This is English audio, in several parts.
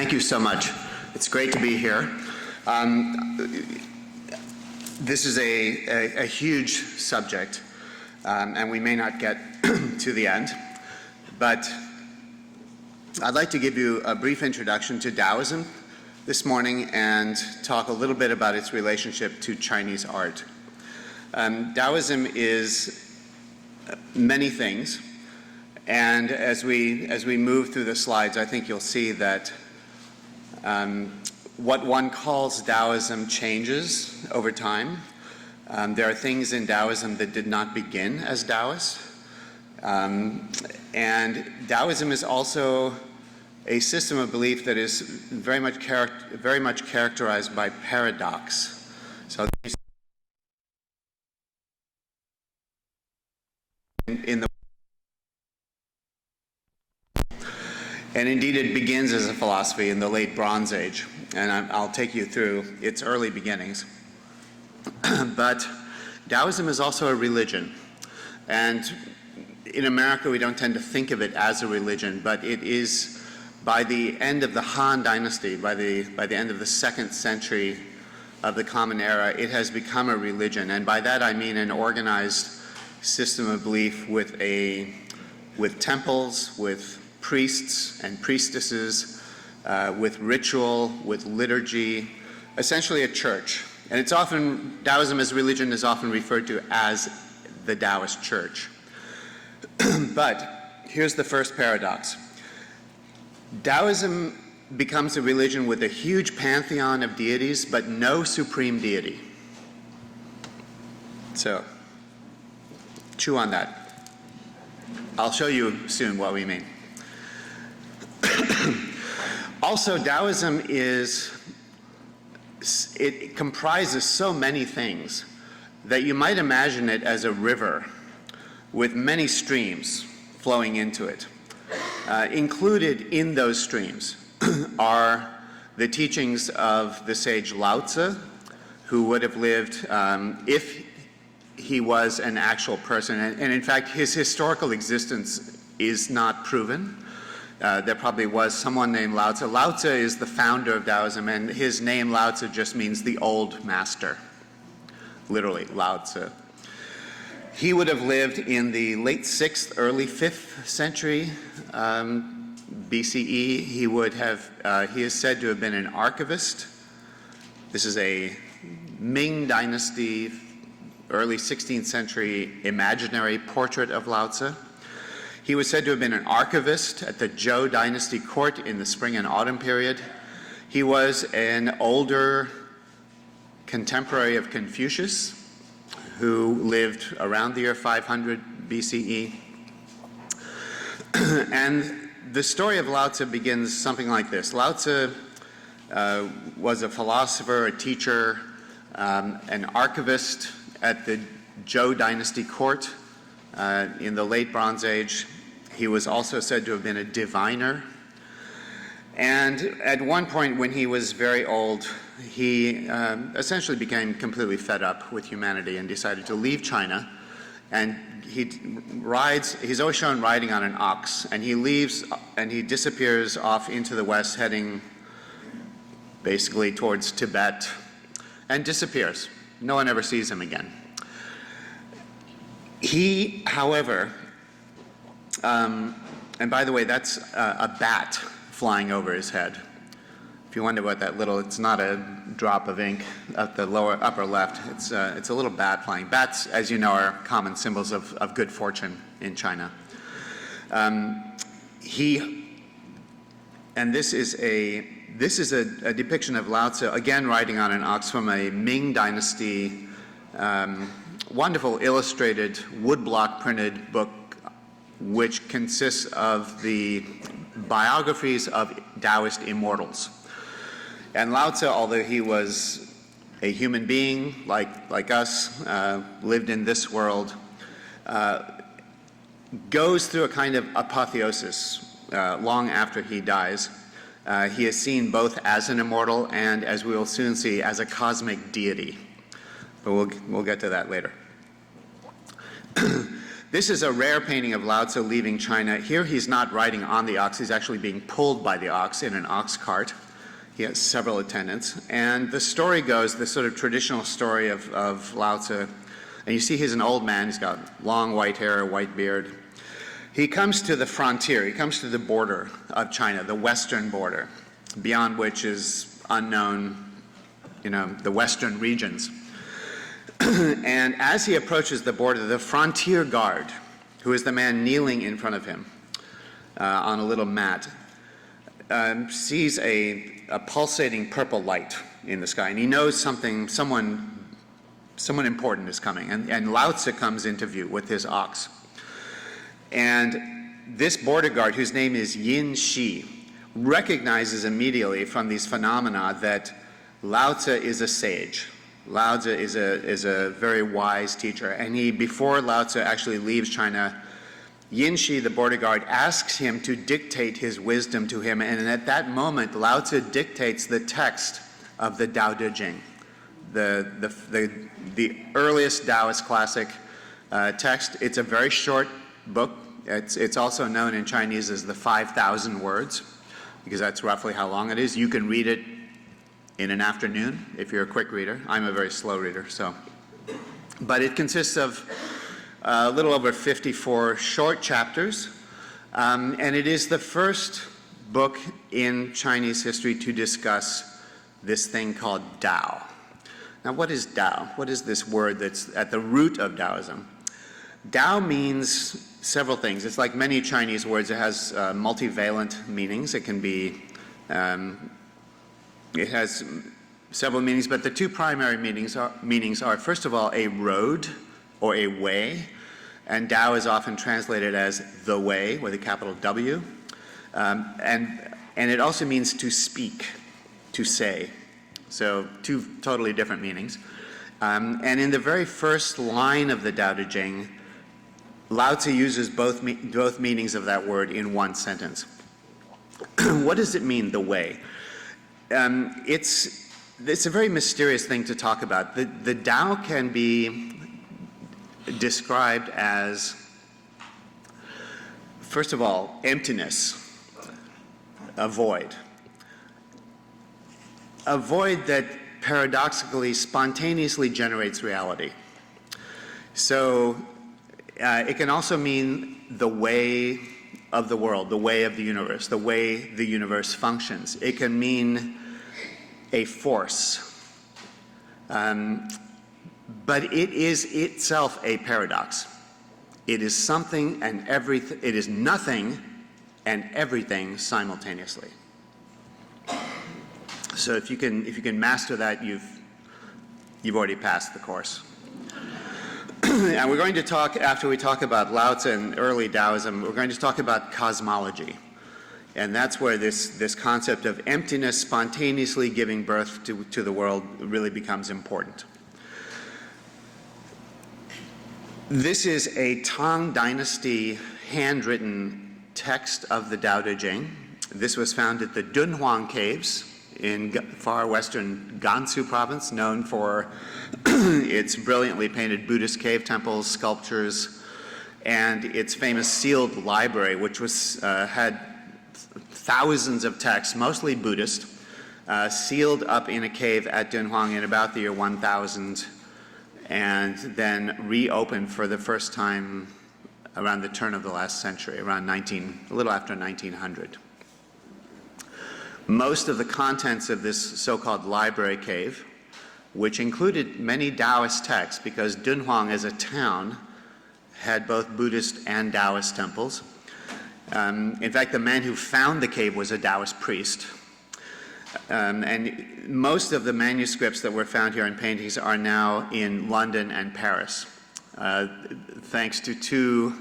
Thank you so much. It's great to be here. This is a huge subject, and we may not get to the end, but I'd like to give you a brief introduction to Daoism this morning and talk a little bit about its relationship to Chinese art. Daoism is many things, and as we move through the slides, I think you'll see that what one calls Daoism changes over time. There are things in Daoism that did not begin as Daoist. And Daoism is also a system of belief that is very much characterized by paradox. So and indeed it begins as a philosophy in the late Bronze Age, and I'll take you through its early beginnings. But Daoism is also a religion, and in America we don't tend to think of it as a religion, but it is, by the end of the Han Dynasty, by the end of the 2nd century of the Common Era, it has become a religion, and by that I mean an organized system of belief with temples, with priests and priestesses, with ritual, with liturgy, essentially a church. And it's often, Daoism as religion is often referred to as the Daoist church. But here's the first paradox. Daoism becomes a religion with a huge pantheon of deities, but no supreme deity. So, chew on that. I'll show you soon what we mean. Also, Daoism it comprises so many things that you might imagine it as a river with many streams flowing into it. Included in those streams are the teachings of the sage Lao Tzu, who would have lived if he was an actual person. And in fact, his historical existence is not proven. There probably was someone named Lao Tzu. Lao Tzu is the founder of Daoism, and his name Lao Tzu just means the old master, literally, Lao Tzu. He would have lived in the late 6th, early 5th century BCE. He is said to have been an archivist. This is a Ming Dynasty, early 16th century imaginary portrait of Lao Tzu. He was said to have been an archivist at the Zhou Dynasty court in the spring and autumn period. He was an older contemporary of Confucius who lived around the year 500 BCE. And the story of Lao Tzu begins something like this. Lao Tzu was a philosopher, a teacher, an archivist at the Zhou Dynasty court in the late Bronze Age. He was also said to have been a diviner. And at one point when he was very old, he essentially became completely fed up with humanity and decided to leave China. And he's always shown riding on an ox, and he leaves and he disappears off into the west, heading basically towards Tibet, and disappears. No one ever sees him again. He, however, and by the way, that's a bat flying over his head. If you wonder what that it's not a drop of ink at the upper left, it's a little bat flying. Bats, as you know, are common symbols of good fortune in China. And this is a depiction of Lao Tzu, again riding on an ox, from a Ming Dynasty wonderful illustrated woodblock printed book, which consists of the biographies of Daoist immortals. And Lao Tzu, although he was a human being like us, lived in this world, goes through a kind of apotheosis long after he dies. He is seen both as an immortal and, as we will soon see, as a cosmic deity. But we'll get to that later. This is a rare painting of Lao Tzu leaving China. Here he's not riding on the ox, he's actually being pulled by the ox in an ox cart. He has several attendants. And the story goes, the sort of traditional story of Lao Tzu, and you see he's an old man, he's got long white hair, a white beard. He comes to the frontier, he comes to the border of China, the western border, beyond which is unknown, the western regions. And as he approaches the border, the frontier guard, who is the man kneeling in front of him on a little mat, sees a pulsating purple light in the sky, and he knows someone important is coming. And Lao Tzu comes into view with his ox. And this border guard, whose name is Yin Shi, recognizes immediately from these phenomena that Lao Tzu is a sage. Lao Tzu is a very wise teacher. And before Lao Tzu actually leaves China, Yin Shi, the border guard, asks him to dictate his wisdom to him. And at that moment, Lao Tzu dictates the text of the Tao Te Ching, the earliest Taoist classic text. It's a very short book. It's also known in Chinese as the 5,000 words, because that's roughly how long it is. You can read it in an afternoon if you're a quick reader. I'm a very slow reader, so. But it consists of a little over 54 short chapters, and it is the first book in Chinese history to discuss this thing called Tao. Now, what is Tao? What is this word that's at the root of Taoism? Tao means several things. It's like many Chinese words. It has multivalent meanings. It can be, it has several meanings, but the two primary meanings are, first of all, a road or a way, and Tao is often translated as the way with a capital W, and it also means to speak, to say. So two totally different meanings. And in the very first line of the Tao Te Ching, Lao Tzu uses both meanings of that word in one sentence. What does it mean, the way? It's a very mysterious thing to talk about. The Tao can be described as, first of all, emptiness, a void. A void that paradoxically, spontaneously generates reality. So it can also mean the way of the world, the way of the universe, the way the universe functions. It can mean a force. But it is itself a paradox. It is something and everything, it is nothing and everything simultaneously. So if you can master that, you've already passed the course. And we're going to talk, after we talk about Lao Tzu and early Taoism, we're going to talk about cosmology. And that's where this concept of emptiness spontaneously giving birth to the world really becomes important. This is a Tang Dynasty handwritten text of the Tao Te Ching. This was found at the Dunhuang Caves in far western Gansu province, known for its brilliantly painted Buddhist cave temples, sculptures, and its famous sealed library, which had thousands of texts, mostly Buddhist, sealed up in a cave at Dunhuang in about the year 1000, and then reopened for the first time around the turn of the last century, around a little after 1900. Most of the contents of this so-called library cave, which included many Taoist texts, because Dunhuang as a town had both Buddhist and Taoist temples. In fact, the man who found the cave was a Taoist priest. And most of the manuscripts that were found here in paintings are now in London and Paris, thanks to two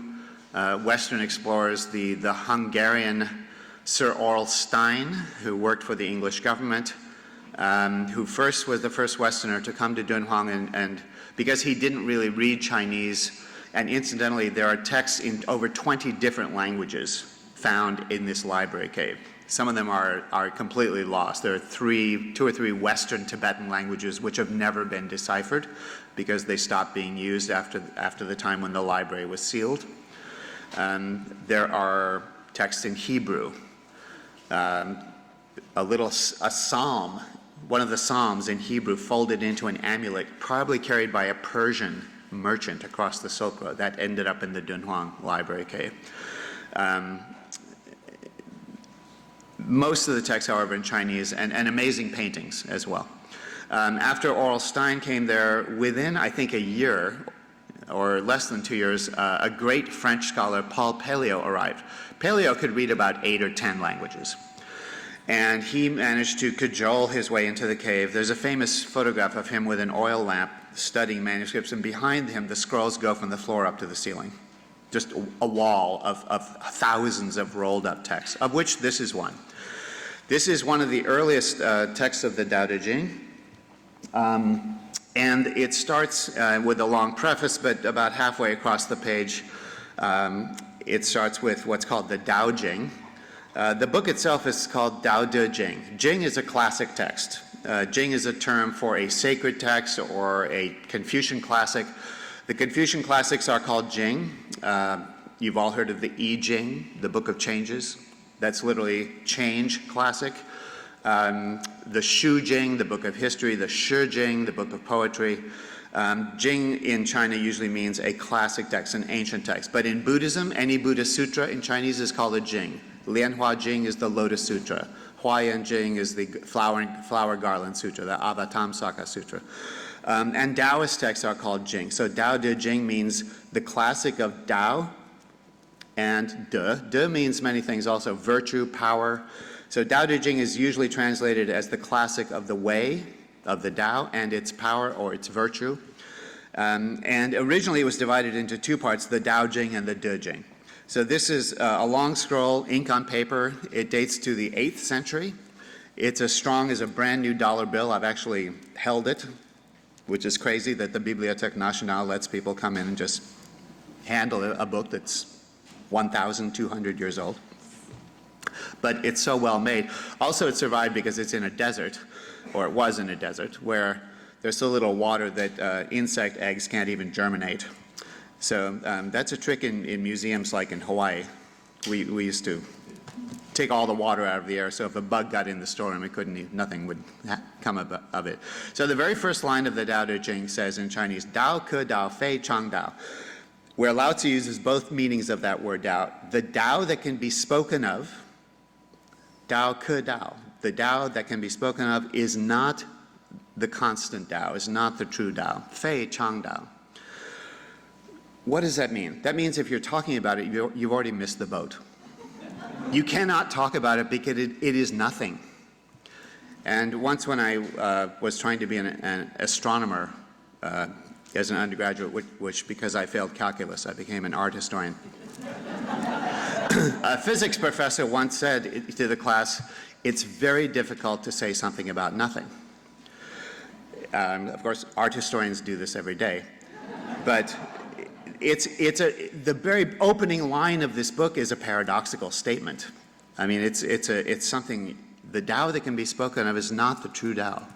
Western explorers, the Hungarian Sir Aurel Stein, who worked for the English government, who was the first Westerner to come to Dunhuang, and because he didn't really read Chinese, and incidentally, there are texts in over 20 different languages found in this library cave. Some of them are completely lost. There are two or three Western Tibetan languages which have never been deciphered because they stopped being used after the time when the library was sealed. There are texts in Hebrew. A psalm, one of the psalms in Hebrew folded into an amulet, probably carried by a Persian merchant across the Silk Road. That ended up in the Dunhuang Library cave. Most of the texts, however, in Chinese, and amazing paintings as well. After Oral Stein came there, within, I think, a year, or less than 2 years, a great French scholar, Paul Pelliot, arrived. Pelliot could read about 8 or 10 languages. And he managed to cajole his way into the cave. There's a famous photograph of him with an oil lamp studying manuscripts, and behind him the scrolls go from the floor up to the ceiling. Just a wall of thousands of rolled up texts, of which this is one. This is one of the earliest texts of the Tao Te Ching. And it starts with a long preface, but about halfway across the page, it starts with what's called the Tao Jing. The book itself is called Tao Te Jing. Jing is a classic text. Jing is a term for a sacred text or a Confucian classic. The Confucian classics are called Jing. You've all heard of the I Ching, the Book of Changes. That's literally change classic. The Shu Jing, the Book of History. The Shi Jing, the Book of Poetry. Jing in China usually means a classic text, an ancient text. But in Buddhism, any Buddhist sutra in Chinese is called a Jing. Lianhua Jing is the Lotus Sutra. Huayan Jing is the Flower Garland Sutra, the Avatamsaka Sutra. And Daoist texts are called Jing. So Tao Te Jing means the classic of Tao and De. De means many things also, virtue, power. So Tao Te Jing is usually translated as the classic of the way, of the Tao, and its power or its virtue. And originally it was divided into two parts, the Tao Jing and the De Jing. So this is a long scroll, ink on paper. It dates to the 8th century. It's as strong as a brand new dollar bill. I've actually held it, which is crazy that the Bibliothèque Nationale lets people come in and just handle a book that's 1,200 years old. But it's so well made. Also, it survived because it's in a desert, or it was in a desert, where there's so little water that insect eggs can't even germinate. So that's a trick in museums like in Hawaii. We used to take all the water out of the air, so if a bug got in the storeroom, nothing would come of it. So the very first line of the Tao Te Ching says in Chinese, Dao ke Dao fei chang Dao, where Lao Tzu uses both meanings of that word Dao. The Dao that can be spoken of, Dao ke Dao, the Dao that can be spoken of is not the constant Dao, is not the true Dao, fei chang Dao. What does that mean? That means if you're talking about it, you've already missed the boat. You cannot talk about it because it is nothing. And once when I was trying to be an astronomer as an undergraduate, which because I failed calculus, I became an art historian. A physics professor once said to the class, it's very difficult to say something about nothing. Of course, art historians do this every day. But the very opening line of this book is a paradoxical statement. I mean, it's something, the Tao that can be spoken of is not the true Tao.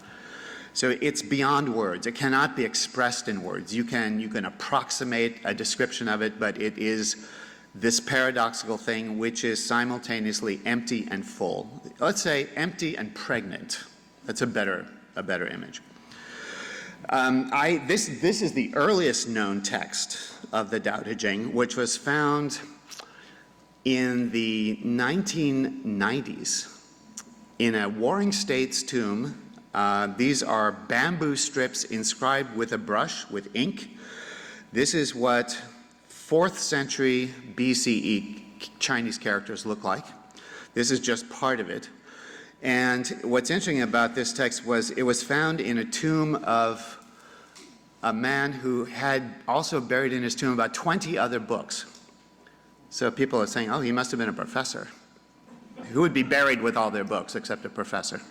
So it's beyond words. It cannot be expressed in words. You can approximate a description of it, but it is this paradoxical thing which is simultaneously empty and full. Let's say empty and pregnant. That's a better image. This is the earliest known text of the Tao Te Ching, which was found in the 1990s in a Warring States tomb. These are bamboo strips inscribed with a brush, with ink. This is what 4th century BCE Chinese characters look like. This is just part of it. And what's interesting about this text was it was found in a tomb of a man who had also buried in his tomb about 20 other books. So people are saying, oh, he must have been a professor. Who would be buried with all their books except a professor?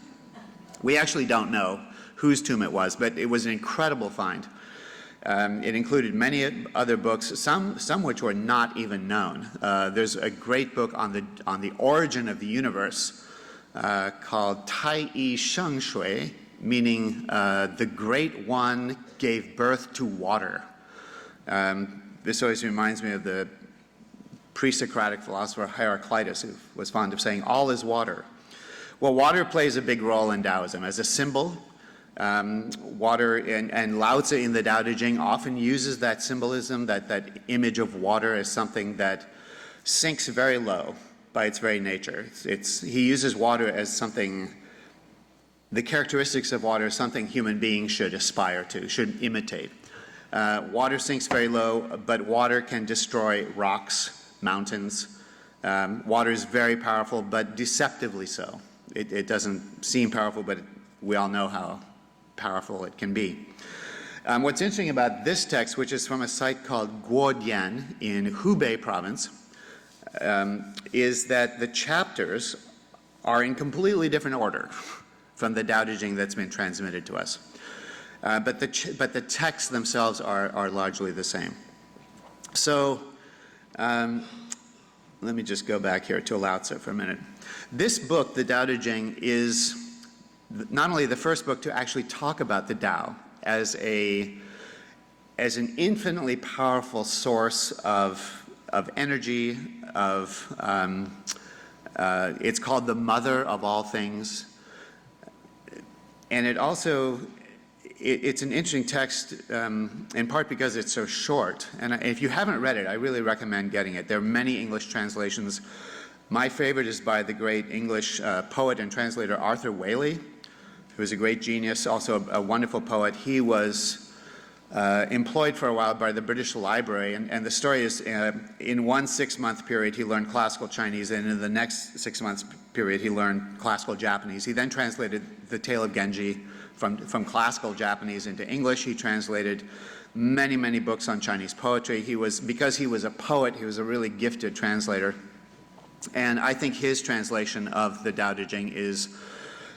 We actually don't know whose tomb it was, but it was an incredible find. It included many other books, some which were not even known. There's a great book on the origin of the universe called Tai Yi Sheng Shui, meaning the Great One gave birth to water. This always reminds me of the pre-Socratic philosopher Heraclitus, who was fond of saying, all is water. Well, water plays a big role in Daoism as a symbol. Water, and Lao Tzu in the Tao Te Ching often uses that symbolism, that image of water as something that sinks very low by its very nature. He uses water as something, the characteristics of water, something human beings should aspire to, should imitate. Water sinks very low, but water can destroy rocks, mountains. Water is very powerful, but deceptively so. It doesn't seem powerful, but we all know how powerful it can be. What's interesting about this text, which is from a site called Guodian in Hubei province, is that the chapters are in completely different order from the Tao Te Ching that's been transmitted to us. But the texts themselves are largely the same. So let me just go back here to Lao Tzu for a minute. This book, the Tao Te Ching, is not only the first book to actually talk about the Tao as an infinitely powerful source of energy, it's called the mother of all things. And it also, it's an interesting text in part because it's so short. And if you haven't read it, I really recommend getting it. There are many English translations. My favorite is by the great English poet and translator Arthur Waley, who was a great genius, also a wonderful poet. He was employed for a while by the British Library, and the story is in one 6-month period he learned classical Chinese, and in the next 6 months period he learned classical Japanese. He then translated The Tale of Genji from classical Japanese into English. He translated many, many books on Chinese poetry. Because he was a poet, he was a really gifted translator. And I think his translation of the Tao Te Ching is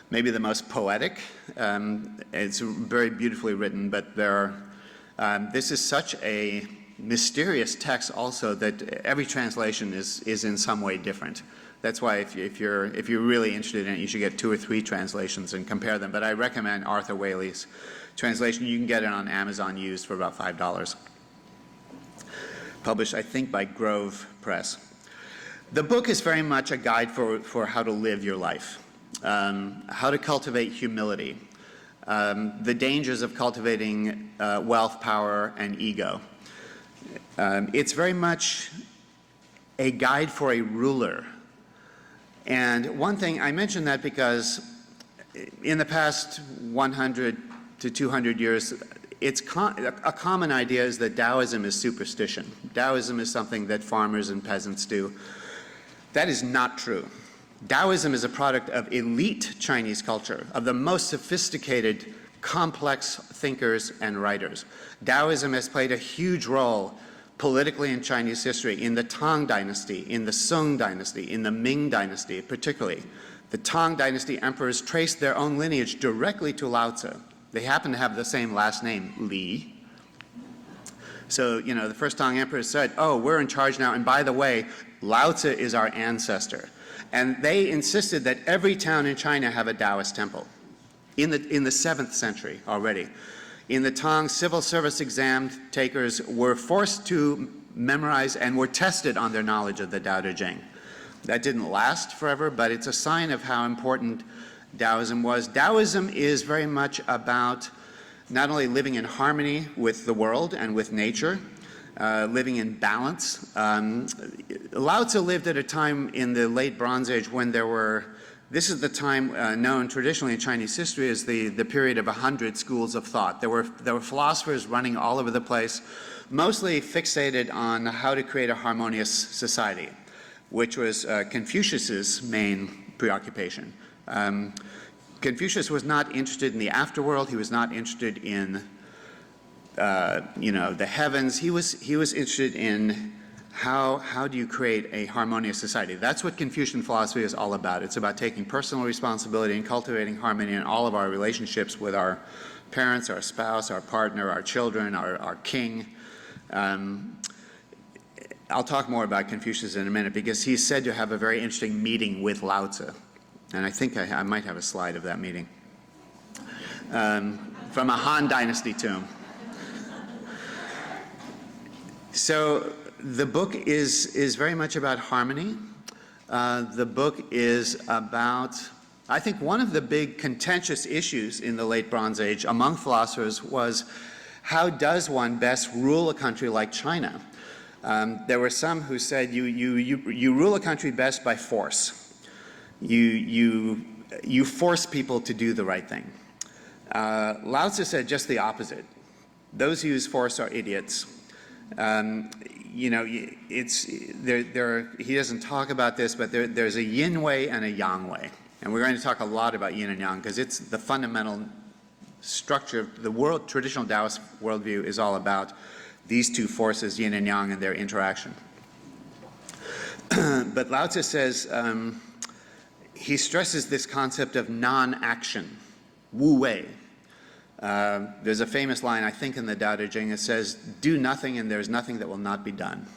maybe the most poetic. It's very beautifully written, but this is such a mysterious text also that every translation is in some way different. That's why if you're really interested in it, you should get 2 or 3 translations and compare them. But I recommend Arthur Waley's translation. You can get it on Amazon used for about $5. Published, I think, by Grove Press. The book is very much a guide for how to live your life, how to cultivate humility, the dangers of cultivating wealth, power, and ego. It's very much a guide for a ruler. And one thing, I mention that because in the past 100 to 200 years, a common idea is that Daoism is superstition. Daoism is something that farmers and peasants do. That is not true. Daoism is a product of elite Chinese culture, of the most sophisticated, complex thinkers and writers. Daoism has played a huge role politically in Chinese history, in the Tang Dynasty, in the Song Dynasty, in the Ming Dynasty particularly. The Tang Dynasty emperors traced their own lineage directly to Lao Tzu. They happen to have the same last name, Li. So, the first Tang emperors said, oh, we're in charge now, and by the way, Lao Tzu is our ancestor. And they insisted that every town in China have a Daoist temple in the 7th century already. In the Tang, civil service exam takers were forced to memorize and were tested on their knowledge of the Tao Te Ching. That didn't last forever, but it's a sign of how important Daoism was. Daoism is very much about not only living in harmony with the world and with nature, living in balance. Lao Tzu lived at a time in the late Bronze Age when this is the time known traditionally in Chinese history as the period of 100 schools of thought. There were philosophers running all over the place, mostly fixated on how to create a harmonious society, which was Confucius's main preoccupation. Confucius was not interested in the afterworld. He was not interested in the heavens. He was interested in how do you create a harmonious society. That's what Confucian philosophy is all about. It's about taking personal responsibility and cultivating harmony in all of our relationships with our parents, our spouse, our partner, our children, our king. I'll talk more about Confucius in a minute because he's said to have a very interesting meeting with Lao Tzu. And I think I might have a slide of that meeting. From a Han Dynasty tomb. So the book is very much about harmony. The book is about, I think one of the big contentious issues in the late Bronze Age among philosophers was, how does one best rule a country like China? There were some who said you rule a country best by force. You force people to do the right thing. Lao Tzu said just the opposite. Those who use force are idiots. You know, he doesn't talk about this, but there's a yin way and a yang way. And we're going to talk a lot about yin and yang because it's the fundamental structure of the traditional Taoist worldview is all about these two forces, yin and yang, and their interaction. But Lao Tzu says, he stresses this concept of non-action, wu wei. There's a famous line, I think, in the Tao Te Ching that says, do nothing and there's nothing that will not be done.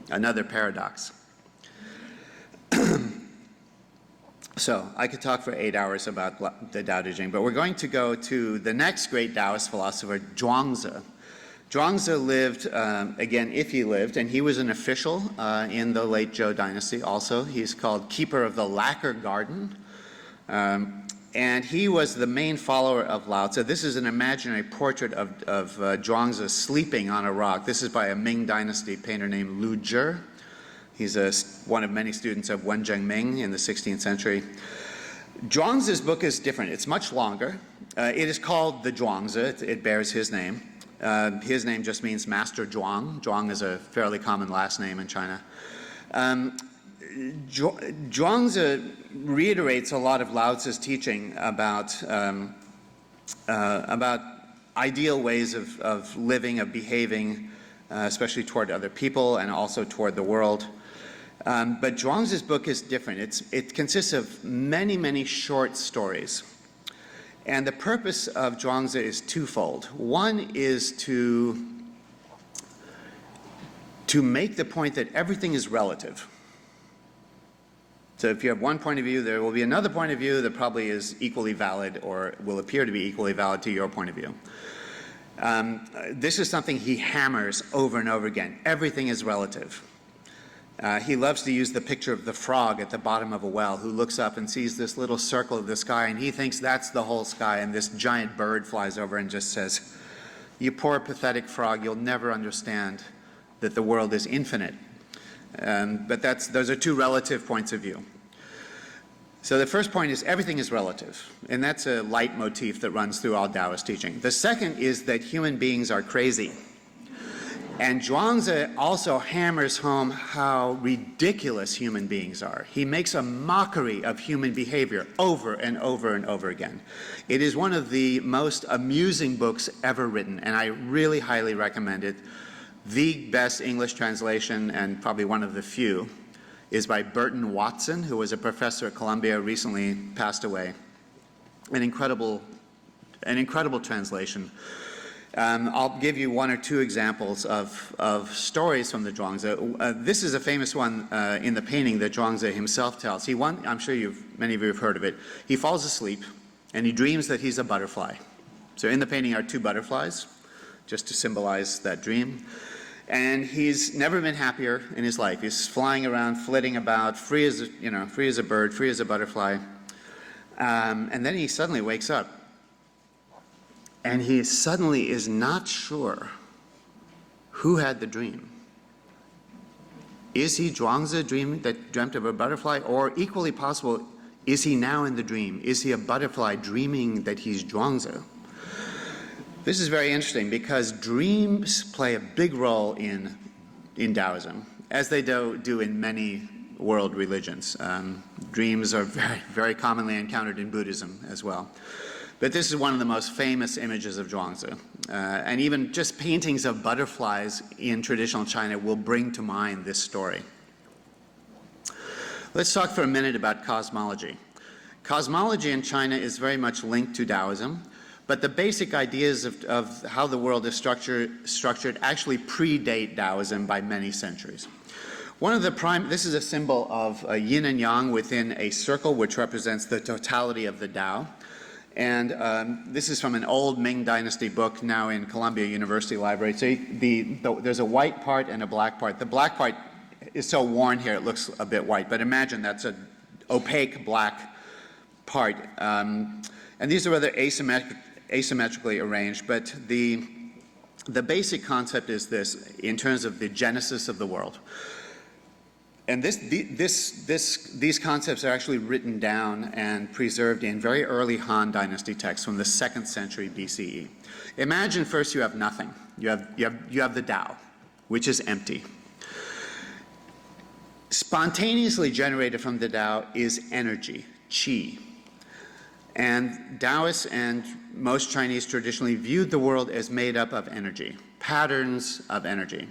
Another paradox. So I could talk for 8 hours about the Tao Te Ching, but we're going to go to the next great Taoist philosopher, Zhuangzi. Zhuangzi lived, again, if he lived, and he was an official in the late Zhou dynasty also. He's called Keeper of the Lacquer Garden. And he was the main follower of Lao Tzu. This is an imaginary portrait of Zhuangzi sleeping on a rock. This is by a Ming Dynasty painter named Lu Zhi. He's one of many students of Wen Zhengming in the 16th century. Zhuangzi's book is different. It's much longer. It is called the Zhuangzi. It bears his name. His name just means Master Zhuang. Zhuang is a fairly common last name in China. Zhuangzi reiterates a lot of Lao Tzu's teaching about ideal ways of living, of behaving, especially toward other people and also toward the world. But Zhuangzi's book is different. It consists of many, many short stories. And the purpose of Zhuangzi is twofold. One is to make the point that everything is relative. So if you have one point of view, there will be another point of view that probably is equally valid or will appear to be equally valid to your point of view. This is something he hammers over and over again. Everything is relative. He loves to use the picture of the frog at the bottom of a well who looks up and sees this little circle of the sky and he thinks that's the whole sky, and this giant bird flies over and just says, "You poor pathetic frog, you'll never understand that the world is infinite." But those are two relative points of view. So the first point is everything is relative, and that's a leitmotif that runs through all Taoist teaching. The second is that human beings are crazy. And Zhuangzi also hammers home how ridiculous human beings are. He makes a mockery of human behavior over and over and over again. It is one of the most amusing books ever written, and I really highly recommend it. The best English translation, and probably one of the few, is by Burton Watson, who was a professor at Columbia, recently passed away. An incredible translation. I'll give you one or two examples of stories from the Zhuangzi. This is a famous one in the painting that Zhuangzi himself tells. I'm sure many of you have heard of it. He falls asleep and he dreams that he's a butterfly. So in the painting are two butterflies, just to symbolize that dream. And he's never been happier in his life. He's flying around, flitting about, free as a bird, free as a butterfly. And then he suddenly wakes up. And he suddenly is not sure who had the dream. Is he Zhuangzi that dreamt of a butterfly? Or equally possible, is he now in the dream? Is he a butterfly dreaming that he's Zhuangzi? This is very interesting because dreams play a big role in Daoism, as they do in many world religions. Dreams are very, very commonly encountered in Buddhism as well. But this is one of the most famous images of Zhuangzi. And even just paintings of butterflies in traditional China will bring to mind this story. Let's talk for a minute about cosmology. Cosmology in China is very much linked to Daoism, but the basic ideas of how the world is structured actually predate Daoism by many centuries. This is a symbol of yin and yang within a circle, which represents the totality of the Tao. And this is from an old Ming Dynasty book, now in Columbia University Library. So there's a white part and a black part. The black part is so worn here, it looks a bit white, but imagine that's an opaque black part. And these are rather asymmetrically arranged, but the basic concept is this, in terms of the genesis of the world. And these concepts are actually written down and preserved in very early Han Dynasty texts from the 2nd century BCE. Imagine first you have nothing. You have the Tao, which is empty. Spontaneously generated from the Tao is energy, qi. And Daoists and most Chinese traditionally viewed the world as made up of energy, patterns of energy.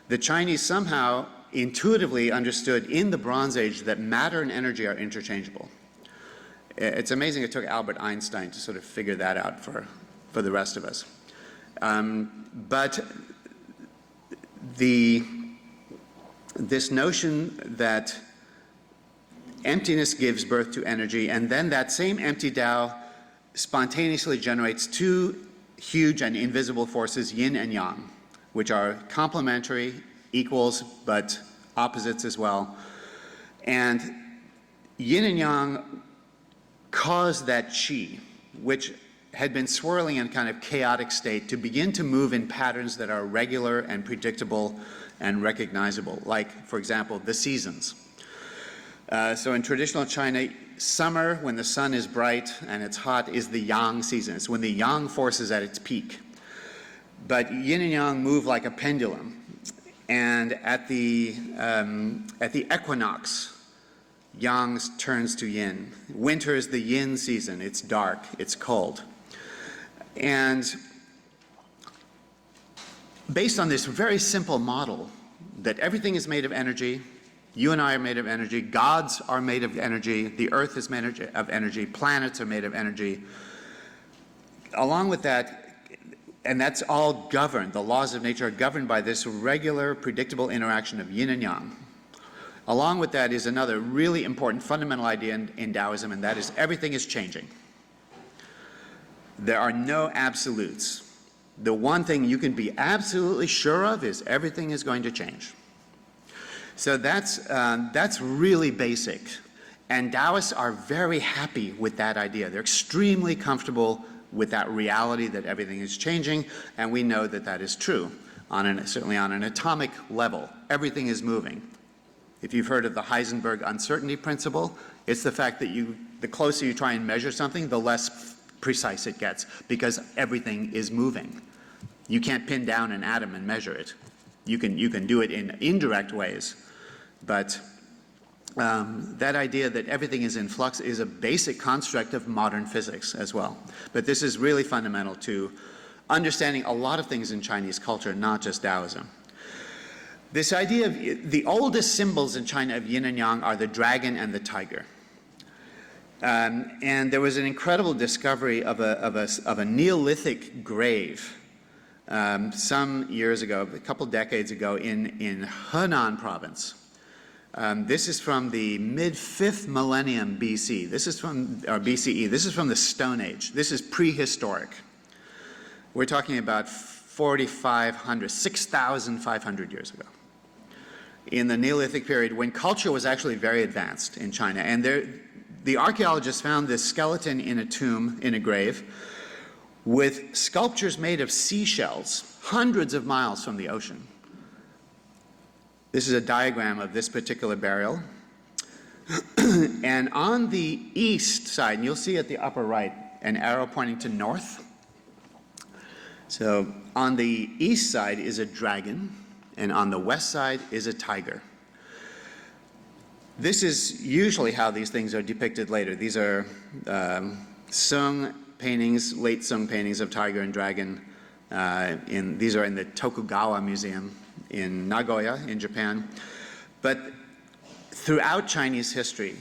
The Chinese somehow intuitively understood in the Bronze Age that matter and energy are interchangeable. It's amazing it took Albert Einstein to sort of figure that out for the rest of us. But this notion that emptiness gives birth to energy, and then that same empty Tao spontaneously generates two huge and invisible forces, yin and yang, which are complementary, equals, but opposites as well. And yin and yang cause that qi, which had been swirling in a kind of chaotic state, to begin to move in patterns that are regular and predictable and recognizable, like, for example, the seasons. So in traditional China, summer, when the sun is bright and it's hot, is the yang season. It's when the yang force is at its peak. But yin and yang move like a pendulum. And at the equinox, yang turns to yin. Winter is the yin season. It's dark, it's cold. And based on this very simple model that everything is made of energy, you and I are made of energy, gods are made of energy, the earth is made of energy, planets are made of energy. Along with that, and that's all governed, the laws of nature are governed by this regular, predictable interaction of yin and yang. Along with that is another really important fundamental idea in Daoism, and that is everything is changing. There are no absolutes. The one thing you can be absolutely sure of is everything is going to change. So that's really basic. And Daoists are very happy with that idea. They're extremely comfortable with that reality that everything is changing, and we know that that is true, certainly on an atomic level. Everything is moving. If you've heard of the Heisenberg uncertainty principle, it's the fact that the closer you try and measure something, the less precise it gets, because everything is moving. You can't pin down an atom and measure it. You can do it in indirect ways, but that idea that everything is in flux is a basic construct of modern physics as well. But this is really fundamental to understanding a lot of things in Chinese culture, not just Daoism. This idea of the oldest symbols in China of yin and yang are the dragon and the tiger. And there was an incredible discovery of a Neolithic grave some years ago, a couple decades ago, in Henan province. This is from the mid-5th millennium BC. BCE. This is from the Stone Age. This is prehistoric. We're talking about 6,500 years ago, in the Neolithic period, when culture was actually very advanced in China. And the archaeologists found this skeleton in a tomb, in a grave, with sculptures made of seashells, hundreds of miles from the ocean. This is a diagram of this particular burial. And on the east side, and you'll see at the upper right, an arrow pointing to north. So on the east side is a dragon, and on the west side is a tiger. This is usually how these things are depicted later. These are Sung paintings, late Sung paintings of tiger and dragon. These are in the Tokugawa Museum in Nagoya, in Japan. But throughout Chinese history,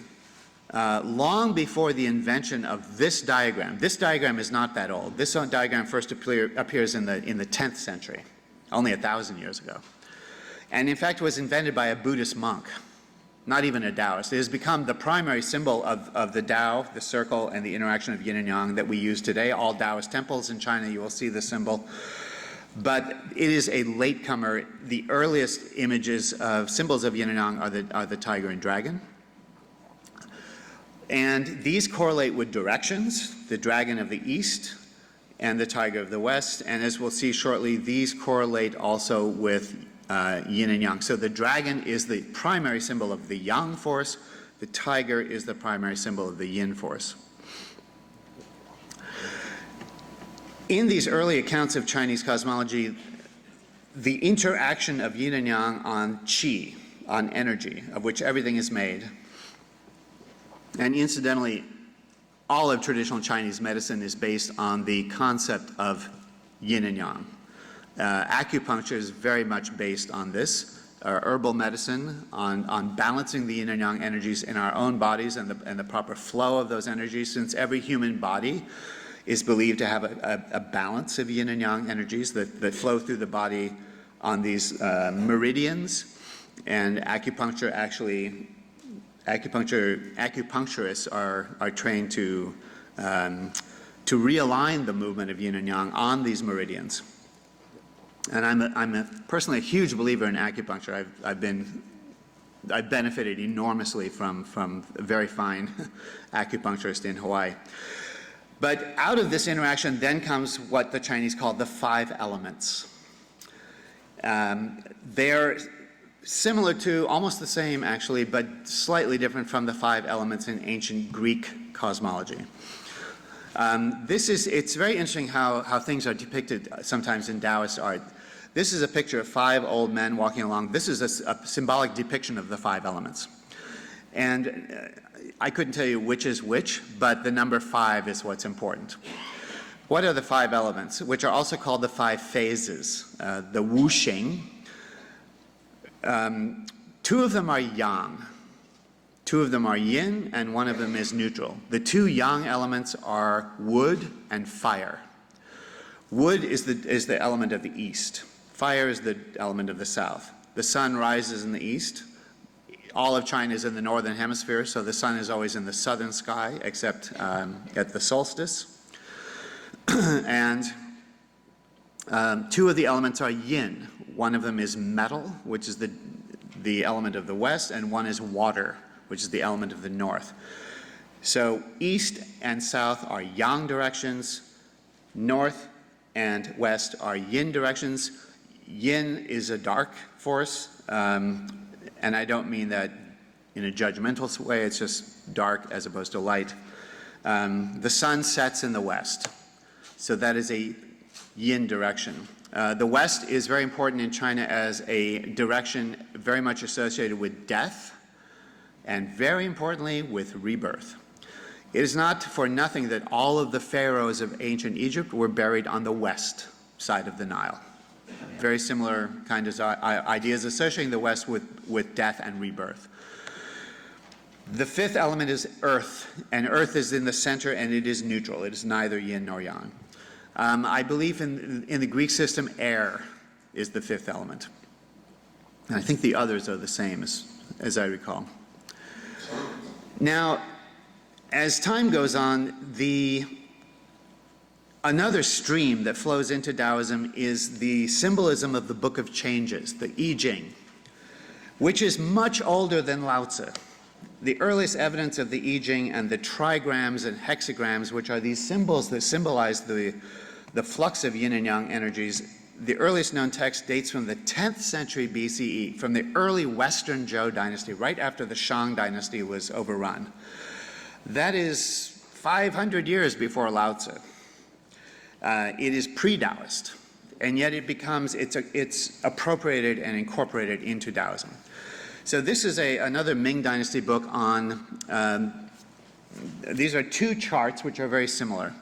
long before the invention of this diagram is not that old. This diagram first appears in the 10th century, only 1,000 years ago. and in fact was invented by a Buddhist monk, not even a Taoist. It has become the primary symbol of the Tao, the circle, and the interaction of yin and yang that we use today. All Taoist temples in China, you will see the symbol. But it is a latecomer. The earliest images of symbols of yin and yang are the tiger and dragon. And these correlate with directions, the dragon of the east and the tiger of the west. And as we'll see shortly, these correlate also with yin and yang. So the dragon is the primary symbol of the yang force. The tiger is the primary symbol of the yin force. In these early accounts of Chinese cosmology, the interaction of yin and yang on qi, on energy, of which everything is made, and incidentally, all of traditional Chinese medicine is based on the concept of yin and yang. Acupuncture is very much based on this. Herbal medicine on balancing the yin and yang energies in our own bodies and the proper flow of those energies, since every human body is believed to have a balance of yin and yang energies that flow through the body on these meridians. And acupuncturists are trained to realign the movement of yin and yang on these meridians. And I'm personally a huge believer in acupuncture. I've benefited enormously from a very fine acupuncturist in Hawaii. But out of this interaction then comes what the Chinese call the 5 elements. They're similar to, almost the same actually, but slightly different from the 5 elements in ancient Greek cosmology. It's very interesting how things are depicted sometimes in Taoist art. This is a picture of 5 old men walking along. This is a symbolic depiction of the 5 elements. And I couldn't tell you which is which, but the number 5 is what's important. What are the 5 elements, which are also called the 5 phases? The Wu Xing. 2 of them are yang, 2 of them are yin, and 1 of them is neutral. The 2 yang elements are wood and fire. Wood is the element of the east. Fire is the element of the south. The sun rises in the east. All of China is in the northern hemisphere, so the sun is always in the southern sky, except at the solstice. And 2 of the elements are yin. 1 of them is metal, which is the element of the west, and 1 is water, which is the element of the north. So east and south are yang directions, north and west are yin directions. Yin is a dark force, and I don't mean that in a judgmental way, it's just dark as opposed to light. The sun sets in the west, so that is a yin direction. The west is very important in China as a direction very much associated with death, and very importantly with rebirth. It is not for nothing that all of the pharaohs of ancient Egypt were buried on the west side of the Nile. Very similar kind of ideas associating the west with death and rebirth. The 5th element is earth, and earth is in the center and it is neutral. It is neither yin nor yang. I believe in the Greek system, air is the 5th element. And I think the others are the same as I recall. Now, as time goes on, another stream that flows into Taoism is the symbolism of the Book of Changes, the I Ching, which is much older than Lao Tzu. The earliest evidence of the I Ching and the trigrams and hexagrams, which are these symbols that symbolize the flux of yin and yang energies, the earliest known text dates from the 10th century BCE, from the early Western Zhou dynasty, right after the Shang dynasty was overrun. That is 500 years before Lao Tzu. It is pre-Daoist, and yet it's appropriated and incorporated into Taoism. So this is another Ming Dynasty book on, these are 2 charts which are very similar.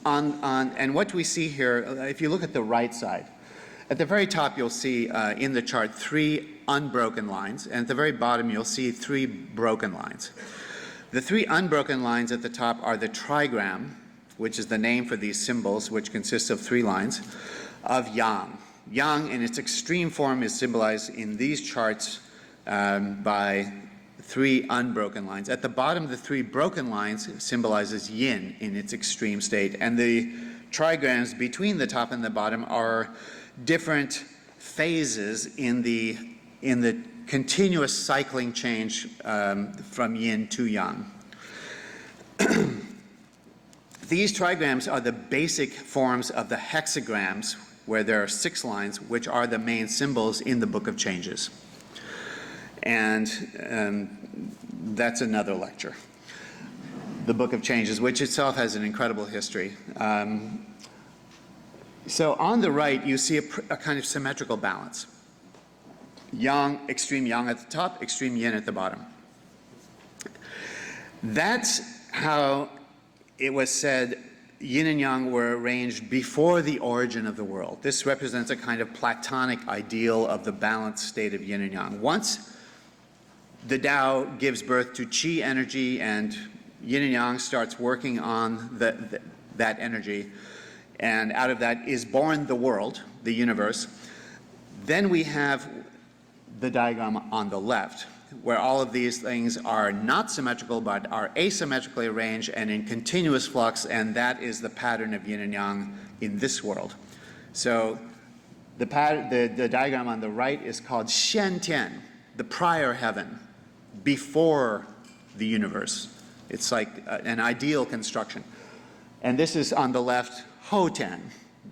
And what we see here, if you look at the right side, at the very top you'll see in the chart 3 unbroken lines, and at the very bottom you'll see 3 broken lines. The 3 unbroken lines at the top are the trigram, which is the name for these symbols, which consists of 3 lines, of yang. Yang in its extreme form is symbolized in these charts by 3 unbroken lines. At the bottom, the 3 broken lines symbolizes yin in its extreme state, and the trigrams between the top and the bottom are different phases in the continuous cycling change from yin to yang. These trigrams are the basic forms of the hexagrams, where there are 6 lines, which are the main symbols in the Book of Changes. And that's another lecture. The Book of Changes, which itself has an incredible history. So on the right, you see a kind of symmetrical balance. Yang, extreme yang at the top, extreme yin at the bottom. That's how it was said yin and yang were arranged before the origin of the world. This represents a kind of Platonic ideal of the balanced state of yin and yang. Once the Tao gives birth to qi energy and yin and yang starts working on that energy, and out of that is born the world, the universe, then we have the diagram on the left, where all of these things are not symmetrical but are asymmetrically arranged and in continuous flux, and that is the pattern of yin and yang in this world. So the diagram on the right is called Xian Tian, the prior heaven, before the universe. It's like an ideal construction. And this is on the left, Hou Tian,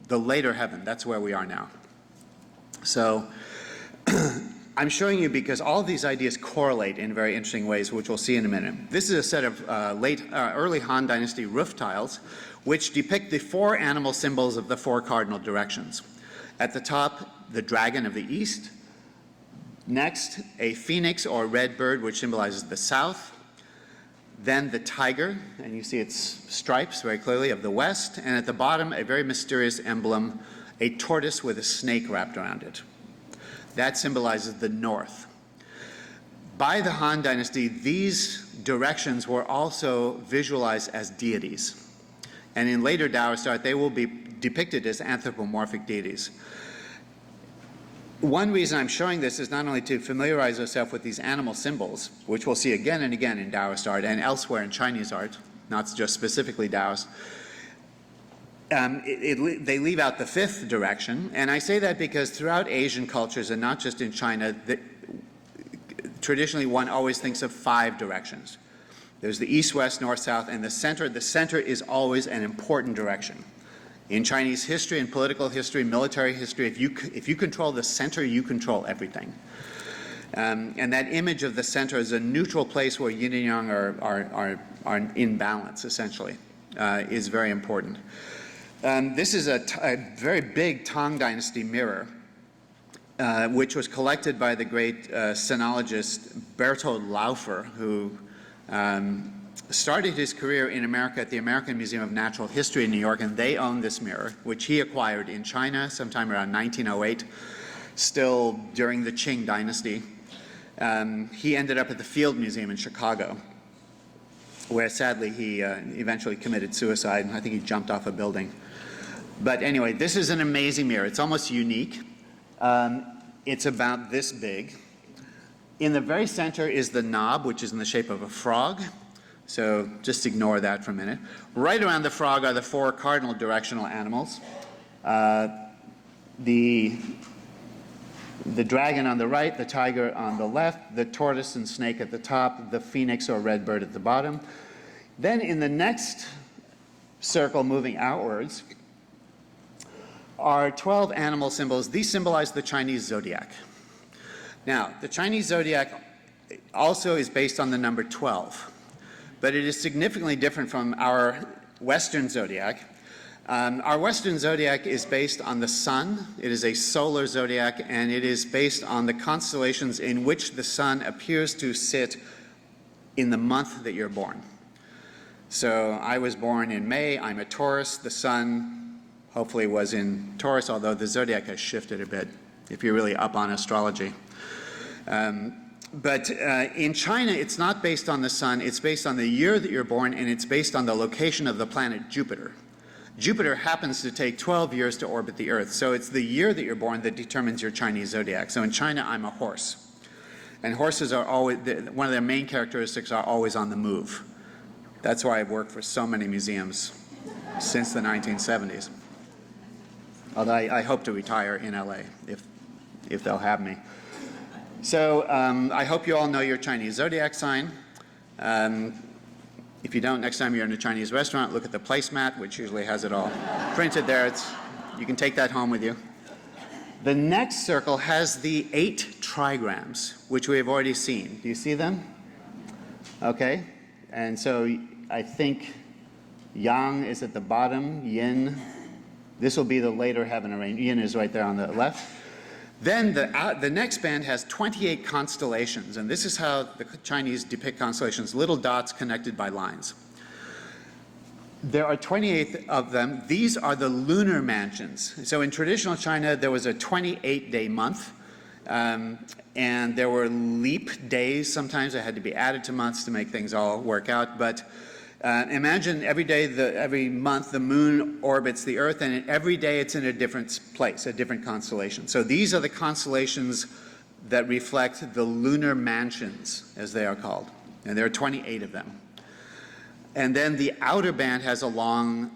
the later heaven. That's where we are now. So I'm showing you because all of these ideas correlate in very interesting ways, which we'll see in a minute. This is a set of early Han Dynasty roof tiles, which depict the 4 animal symbols of the 4 cardinal directions. At the top, the dragon of the east. Next, a phoenix or red bird, which symbolizes the south. Then the tiger, and you see its stripes very clearly, of the west. And at the bottom, a very mysterious emblem, a tortoise with a snake wrapped around it. That symbolizes the north. By the Han Dynasty, these directions were also visualized as deities. And in later Daoist art, they will be depicted as anthropomorphic deities. One reason I'm showing this is not only to familiarize ourselves with these animal symbols, which we'll see again and again in Daoist art and elsewhere in Chinese art, not just specifically Daoist. They leave out the 5th direction, and I say that because throughout Asian cultures, and not just in China, traditionally one always thinks of 5 directions. There's the east, west, north, south, and the center. The center is always an important direction. In Chinese history and political history, military history, if you control the center, you control everything. And that image of the center as a neutral place where yin and yang are in balance, essentially, is very important. This is a very big Tang Dynasty mirror, which was collected by the great sinologist Berthold Laufer, who started his career in America at the American Museum of Natural History in New York, and they own this mirror, which he acquired in China sometime around 1908, still during the Qing Dynasty. He ended up at the Field Museum in Chicago, where sadly he eventually committed suicide. I think he jumped off a building. But anyway, this is an amazing mirror. It's almost unique. It's about this big. In the very center is the knob, which is in the shape of a frog. So just ignore that for a minute. Right around the frog are the 4 cardinal directional animals. The dragon on the right, the tiger on the left, the tortoise and snake at the top, the phoenix or red bird at the bottom. Then in the next circle moving outwards are 12 animal symbols. These symbolize the Chinese zodiac. Now, the Chinese zodiac also is based on the number 12, but it is significantly different from our Western zodiac. Our Western zodiac is based on the sun. It is a solar zodiac, and it is based on the constellations in which the sun appears to sit in the month that you're born. So I was born in May. I'm a Taurus. The sun hopefully was in Taurus, although the zodiac has shifted a bit if you're really up on astrology. But in China, it's not based on the sun. It's based on the year that you're born, and it's based on the location of the planet Jupiter. Jupiter happens to take 12 years to orbit the Earth. So it's the year that you're born that determines your Chinese zodiac. So in China, I'm a horse. And horses are always, one of their main characteristics are always on the move. That's why I've worked for so many museums since the 1970s. Although I hope to retire in LA if they'll have me. So I hope you all know your Chinese zodiac sign. If you don't, next time you're in a Chinese restaurant, look at the placemat, which usually has it all printed there. You can take that home with you. The next circle has the 8 trigrams, which we have already seen. Do you see them? Okay. And so I think Yang is at the bottom, Yin. This will be the later heaven arrangement. Yin is right there on the left. Then the next band has 28 constellations, and this is how the Chinese depict constellations, little dots connected by lines. There are 28 of them. These are the lunar mansions. So in traditional China, there was a 28-day month, and there were leap days sometimes that had to be added to months to make things all work out. But imagine every month the moon orbits the Earth, and every day it's in a different place, a different constellation. So these are the constellations that reflect the lunar mansions, as they are called. And there are 28 of them. And then the outer band has a long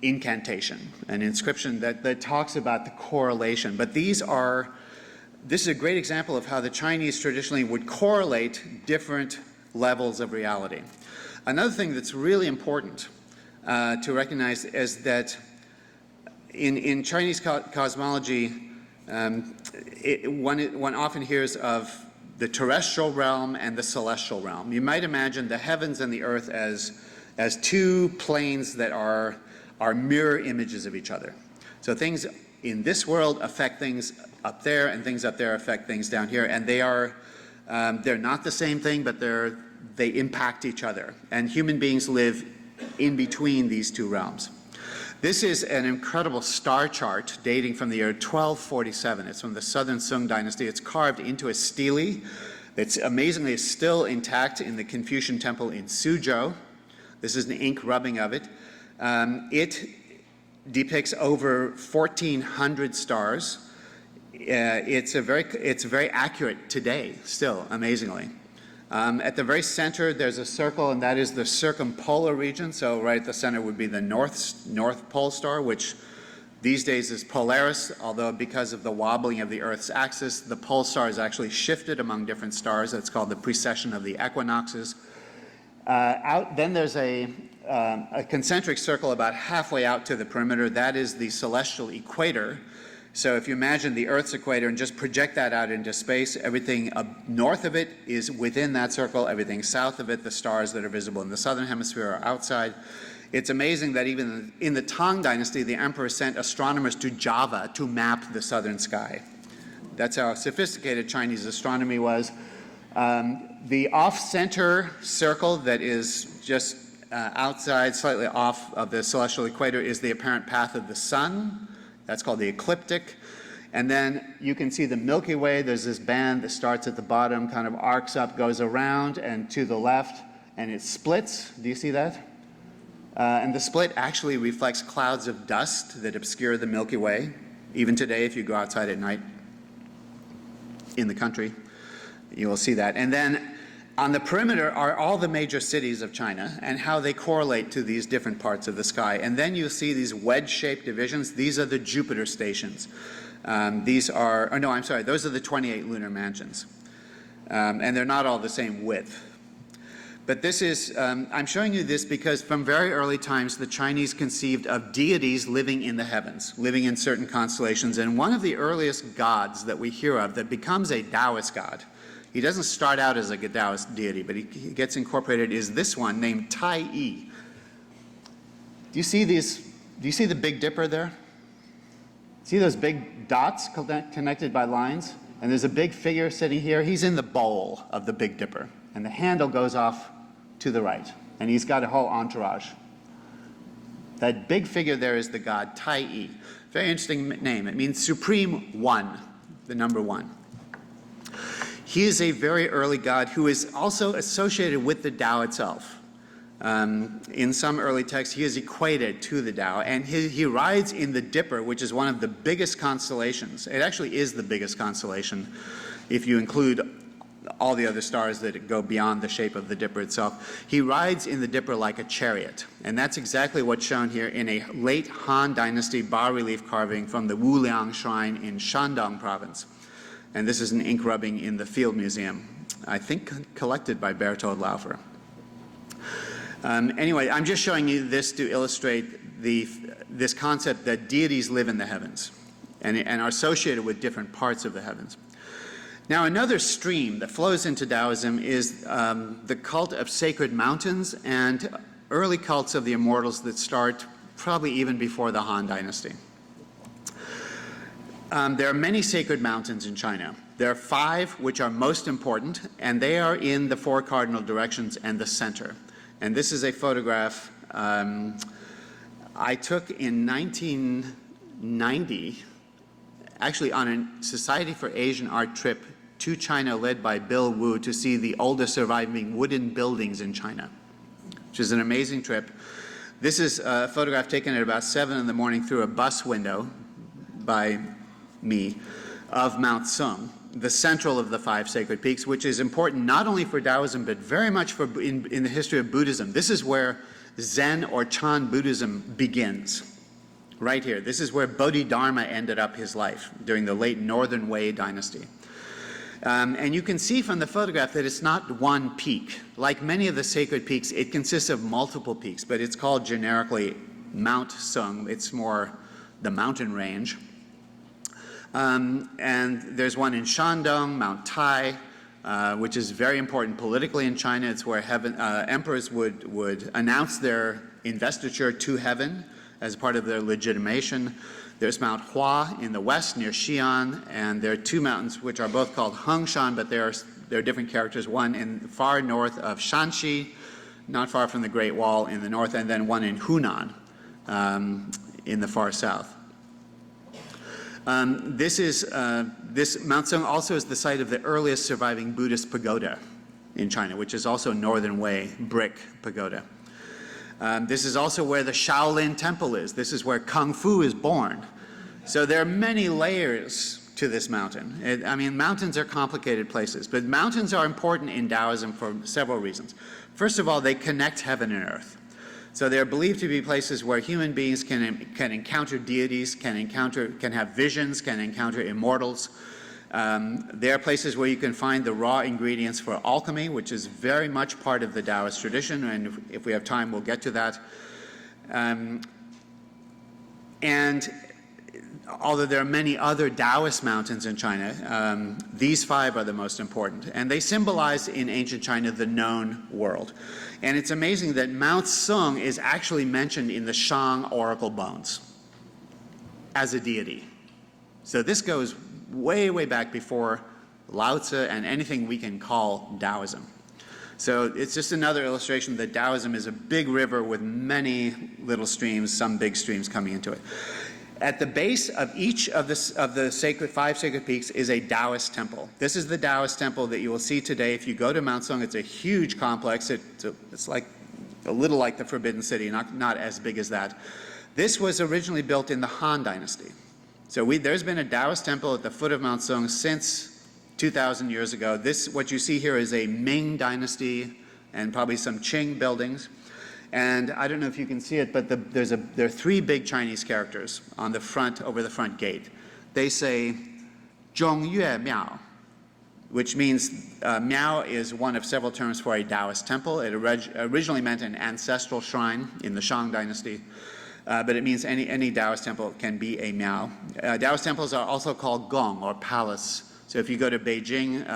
incantation, an inscription that talks about the correlation. But this is a great example of how the Chinese traditionally would correlate different levels of reality. Another thing that's really important to recognize is that in Chinese cosmology, one often hears of the terrestrial realm and the celestial realm. You might imagine the heavens and the earth as 2 planes that are mirror images of each other. So things in this world affect things up there, and things up there affect things down here, and they're not the same thing, but they impact each other. And human beings live in between these 2 realms. This is an incredible star chart dating from the year 1247. It's from the Southern Sung dynasty. It's carved into a stele. It's amazingly still intact in the Confucian temple in Suzhou. This is an ink rubbing of it. It depicts over 1,400 stars. It's very accurate today, still, amazingly. At the very center, there's a circle, and that is the circumpolar region. So right at the center would be the North Pole Star, which these days is Polaris, although because of the wobbling of the Earth's axis, the pole star is actually shifted among different stars. That's called the precession of the equinoxes. Then there's a concentric circle about halfway out to the perimeter. That is the celestial equator. So if you imagine the Earth's equator and just project that out into space, everything north of it is within that circle. Everything south of it, the stars that are visible in the southern hemisphere, are outside. It's amazing that even in the Tang dynasty, the emperor sent astronomers to Java to map the southern sky. That's how sophisticated Chinese astronomy was. The off-center circle that is just outside, slightly off of the celestial equator, is the apparent path of the sun. That's called the ecliptic. And then you can see the Milky Way. There's this band that starts at the bottom, kind of arcs up, goes around and to the left, and it splits. Do you see that? And the split actually reflects clouds of dust that obscure the Milky Way. Even today, if you go outside at night in the country, you will see that. And then on the perimeter are all the major cities of China and how they correlate to these different parts of the sky. And then you'll see these wedge-shaped divisions. These are the Jupiter stations. Those are the 28 lunar mansions. And they're not all the same width. But this is, I'm showing you this because from very early times, the Chinese conceived of deities living in the heavens, living in certain constellations. And one of the earliest gods that we hear of that becomes a Daoist god, he doesn't start out as a Daoist deity, but he gets incorporated, is this one named Tai Yi. Do you see the Big Dipper there? See those big dots connected by lines? And there's a big figure sitting here. He's in the bowl of the Big Dipper, and the handle goes off to the right, and he's got a whole entourage. That big figure there is the god Tai Yi. Very interesting name. It means supreme one, the number 1. He is a very early god who is also associated with the Tao itself. In some early texts, he is equated to the Tao, and he rides in the Dipper, which is one of the biggest constellations. It actually is the biggest constellation if you include all the other stars that go beyond the shape of the Dipper itself. He rides in the Dipper like a chariot, and that's exactly what's shown here in a late Han Dynasty bas-relief carving from the Wuliang Shrine in Shandong Province. And this is an ink rubbing in the Field Museum, I think collected by Berthold Laufer. Anyway, I'm just showing you this to illustrate this concept that deities live in the heavens and are associated with different parts of the heavens. Now, another stream that flows into Daoism is the cult of sacred mountains and early cults of the immortals that start probably even before the Han Dynasty. There are many sacred mountains in China. There are 5 which are most important, and they are in the 4 cardinal directions and the center. And this is a photograph I took in 1990, actually on a Society for Asian Art trip to China led by Bill Wu to see the oldest surviving wooden buildings in China, which is an amazing trip. This is a photograph taken at about 7 in the morning through a bus window by me of Mount Sung, the central of the 5 sacred peaks, which is important not only for Daoism, but very much for in the history of Buddhism. This is where Zen or Chan Buddhism begins, right here. This is where Bodhidharma ended up his life during the late Northern Wei dynasty. And you can see from the photograph that it's not one peak. Like many of the sacred peaks, it consists of multiple peaks, but it's called generically Mount Sung. It's more the mountain range. And there's one in Shandong, Mount Tai, which is very important politically in China. It's where emperors would announce their investiture to heaven as part of their legitimation. There's Mount Hua in the west near Xi'an, and there are 2 mountains which are both called Hengshan, but they're different characters. One in far north of Shanxi, not far from the Great Wall in the north, and then one in Hunan in the far south. This Mount Sung also is the site of the earliest surviving Buddhist pagoda in China, which is also Northern Wei brick pagoda. This is also where the Shaolin Temple is. This is where Kung Fu is born. So there are many layers to this mountain. I mean, mountains are complicated places, but mountains are important in Daoism for several reasons. First of all, they connect heaven and earth. So they're believed to be places where human beings can encounter deities, can have visions, can encounter immortals. They are places where you can find the raw ingredients for alchemy, which is very much part of the Daoist tradition, and if we have time, we'll get to that. And although there are many other Daoist mountains in China, these 5 are the most important. And they symbolize in ancient China the known world. And it's amazing that Mount Sung is actually mentioned in the Shang oracle bones as a deity. So this goes way, way back before Lao Tzu and anything we can call Daoism. So it's just another illustration that Daoism is a big river with many little streams, some big streams coming into it. At the base of each of the 5 sacred peaks is a Daoist temple. This is the Daoist temple that you will see today. If you go to Mount Sung, it's a huge complex. It's like a little like the Forbidden City, not as big as that. This was originally built in the Han Dynasty. So there's been a Daoist temple at the foot of Mount Sung since 2,000 years ago. What you see here is a Ming Dynasty and probably some Qing buildings. And I don't know if you can see it, but there are 3 big Chinese characters on the front, over the front gate. They say, Zhongyue Miao, which means Miao is one of several terms for a Daoist temple. It originally meant an ancestral shrine in the Shang Dynasty, but it means any Daoist temple can be a Miao. Daoist temples are also called gong, or palace. So if you go to Beijing,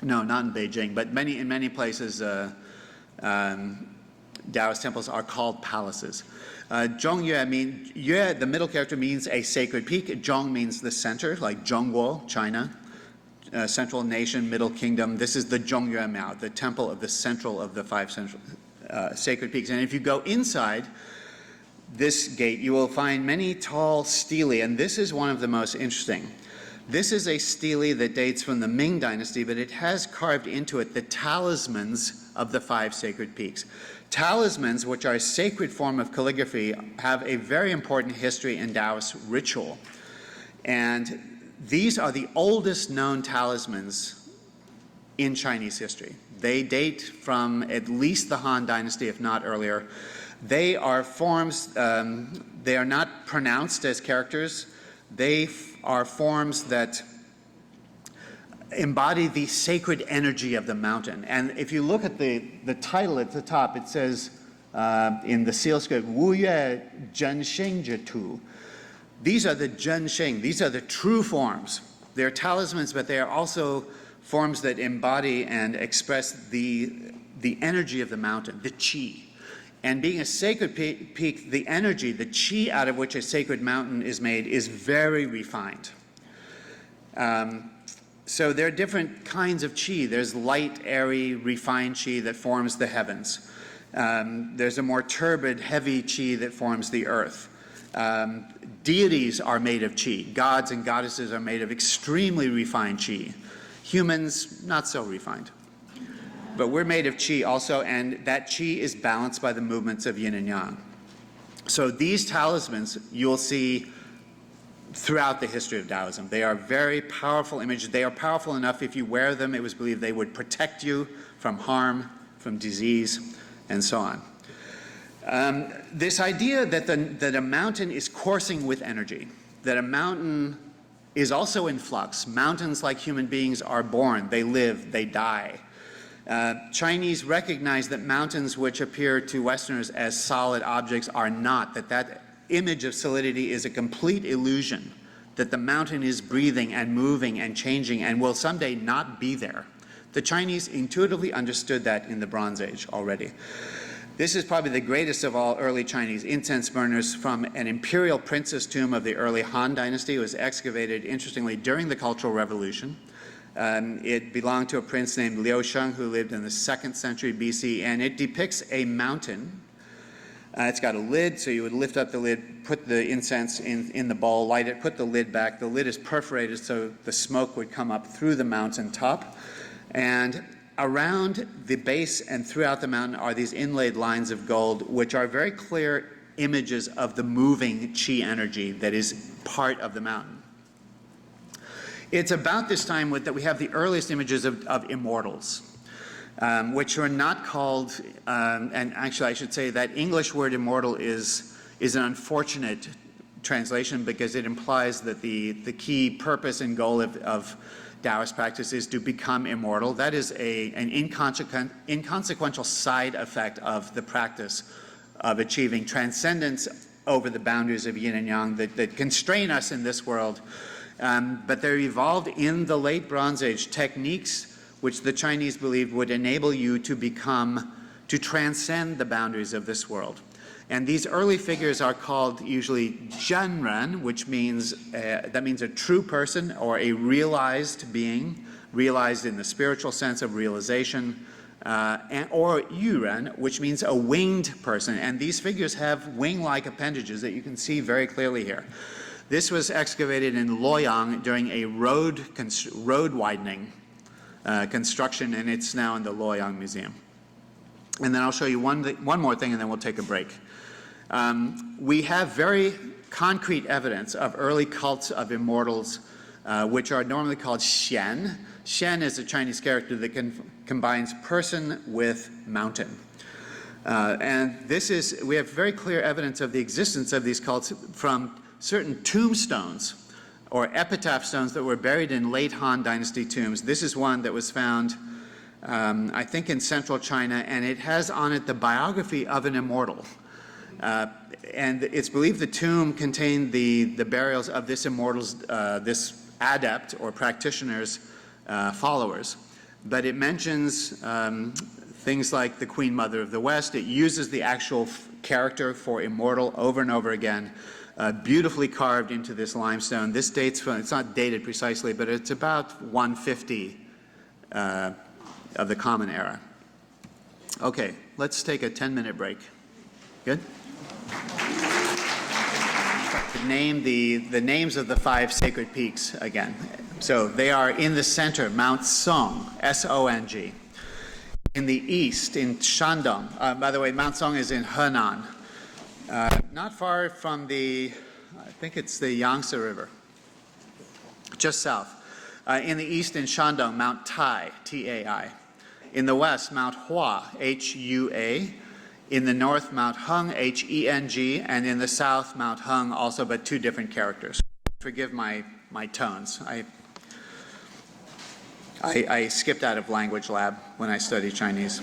no, not in Beijing, but in many places, Daoist temples are called palaces. Zhongyue Yue, the middle character, means a sacred peak. Zhong means the center, like Zhongguo, China, central nation, middle kingdom. This is the Zhongyue Miao, the temple of the central of the 5 central sacred peaks. And if you go inside this gate, you will find many tall stelae, and this is one of the most interesting. This is a stele that dates from the Ming Dynasty, but it has carved into it the talismans of the 5 sacred peaks. Talismans, which are a sacred form of calligraphy, have a very important history in Daoist ritual. And these are the oldest known talismans in Chinese history. They date from at least the Han Dynasty, if not earlier. They are forms, they are not pronounced as characters. They are forms that embody the sacred energy of the mountain. And if you look at the title at the top, it says in the seal script, Wu Yue Zhen Xing Zhe Tu. These are the Zhen Xing, these are the true forms. They're talismans, but they are also forms that embody and express the energy of the mountain, the qi. And being a sacred peak, the energy, the qi out of which a sacred mountain is made is very refined. So there are different kinds of qi. There's light, airy, refined qi that forms the heavens. There's a more turbid, heavy qi that forms the earth. Deities are made of qi. Gods and goddesses are made of extremely refined qi. Humans, not so refined. But we're made of qi also, and that qi is balanced by the movements of yin and yang. So these talismans you'll see throughout the history of Daoism. They are very powerful images. They are powerful enough, if you wear them, it was believed they would protect you from harm, from disease, and so on. This idea that a mountain is coursing with energy, that a mountain is also in flux. Mountains, like human beings, are born, they live, they die. Chinese recognize that mountains which appear to Westerners as solid objects are not, that image of solidity is a complete illusion, that the mountain is breathing and moving and changing and will someday not be there. The Chinese intuitively understood that in the Bronze Age already. This is probably the greatest of all early Chinese incense burners from an imperial princess tomb of the early Han Dynasty. It was excavated, interestingly, during the Cultural Revolution. It belonged to a prince named Liu Sheng who lived in the 2nd century BC, and it depicts a mountain. It's got a lid, so you would lift up the lid, put the incense in the bowl, light it, put the lid back. The lid is perforated so the smoke would come up through the mountain top. And around the base and throughout the mountain are these inlaid lines of gold, which are very clear images of the moving qi energy that is part of the mountain. It's about this time that we have the earliest images of immortals, which are not called, and actually I should say that English word immortal is an unfortunate translation because it implies that the key purpose and goal of Daoist practice is to become immortal. That is an inconsequential side effect of the practice of achieving transcendence over the boundaries of yin and yang that constrain us in this world. But there evolved in the late Bronze Age techniques which the Chinese believed would enable you to transcend the boundaries of this world. And these early figures are called usually Zhenren, which means, that means a true person or a realized being, realized in the spiritual sense of realization, or Yuren, which means a winged person. And these figures have wing-like appendages that you can see very clearly here. This was excavated in Luoyang during a road widening construction, and it's now in the Luoyang Museum. And then I'll show you one more thing, and then we'll take a break. We have very concrete evidence of early cults of immortals, which are normally called Xian. Xian is a Chinese character that combines person with mountain. And we have very clear evidence of the existence of these cults from certain tombstones or epitaph stones that were buried in late Han Dynasty tombs. This is one that was found, I think, in central China, and it has on it the biography of an immortal. And it's believed the tomb contained the burials of this immortal's, this adept or practitioner's followers. But it mentions things like the Queen Mother of the West. It uses the actual character for immortal over and over again, beautifully carved into this limestone. This dates from, it's not dated precisely, but it's about 150 of the Common Era. Okay, let's take a 10-minute break. Good? Name the names of the 5 sacred peaks again. So they are in the center, Mount Song, S-O-N-G. in the east, in Shandong. By the way, Mount Song is in Henan, not far from I think it's the Yangtze River, just south. In the east, in Shandong, Mount Tai, T-A-I. In the west, Mount Hua, H-U-A. In the north, Mount Heng, H-E-N-G. And in the south, Mount Heng, also, but two different characters. Forgive my tones. I skipped out of language lab when I studied Chinese.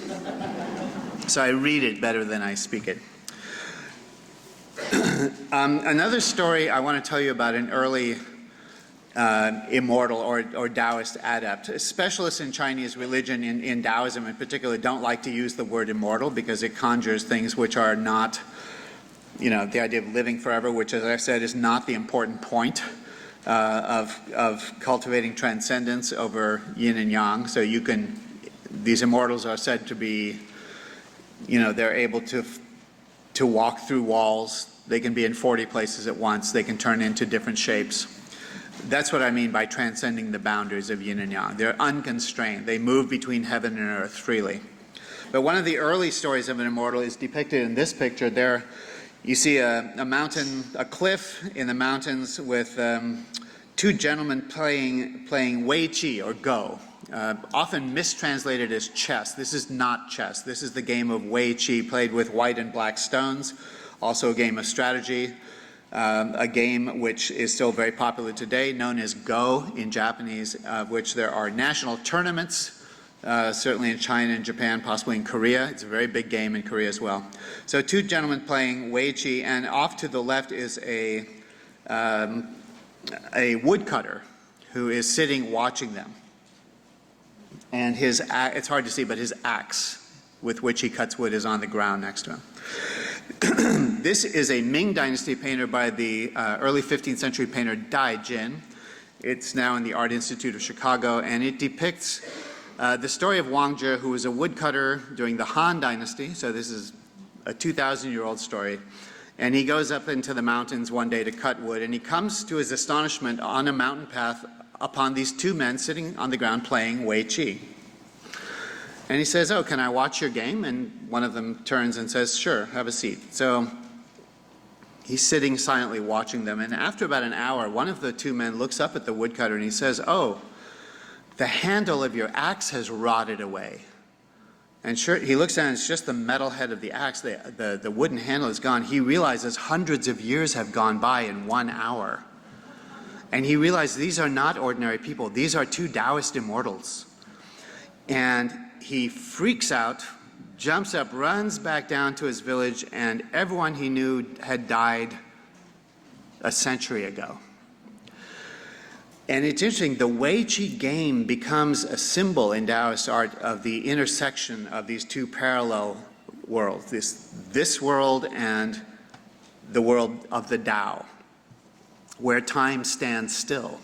So I read it better than I speak it. Another story I want to tell you about an early immortal or Daoist adept. Specialists in Chinese religion, in Daoism in particular, don't like to use the word immortal because it conjures things which are not, the idea of living forever, which, as I said, is not the important point of cultivating transcendence over yin and yang. So these immortals are said to be, they're able to walk through walls. They can be in 40 places at once. They can turn into different shapes. That's what I mean by transcending the boundaries of yin and yang. They're unconstrained. They move between heaven and earth freely. But one of the early stories of an immortal is depicted in this picture. There you see a mountain, a cliff in the mountains with two gentlemen playing Wei Qi, or Go, often mistranslated as chess. This is not chess. This is the game of Wei Qi, played with white and black stones, also a game of strategy. A game which is still very popular today, known as Go in Japanese, which there are national tournaments, certainly in China and Japan, possibly in Korea. It's a very big game in Korea as well. So two gentlemen playing Wei Qi, and off to the left is a woodcutter who is sitting watching them. And it's hard to see, but his axe with which he cuts wood is on the ground next to him. This is a Ming Dynasty painter by the early 15th century painter Dai Jin. It's now in the Art Institute of Chicago, and it depicts the story of Wang Zhe, who was a woodcutter during the Han Dynasty. So this is a 2,000-year-old story. And he goes up into the mountains one day to cut wood, and he comes to his astonishment on a mountain path upon these two men sitting on the ground playing Wei Qi. And he says, "Oh, can I watch your game?" And one of them turns and says, "Sure, have a seat." So he's sitting silently watching them. And after about an hour, one of the two men looks up at the woodcutter and he says, "Oh, the handle of your axe has rotted away." And sure, he looks down, it's just the metal head of the axe. The wooden handle is gone. He realizes hundreds of years have gone by in 1 hour. And he realizes these are not ordinary people. These are two Daoist immortals. And he freaks out, jumps up, runs back down to his village, and everyone he knew had died a century ago. And it's interesting, the Wei Qi game becomes a symbol in Daoist art of the intersection of these two parallel worlds, this world and the world of the Tao, where time stands still,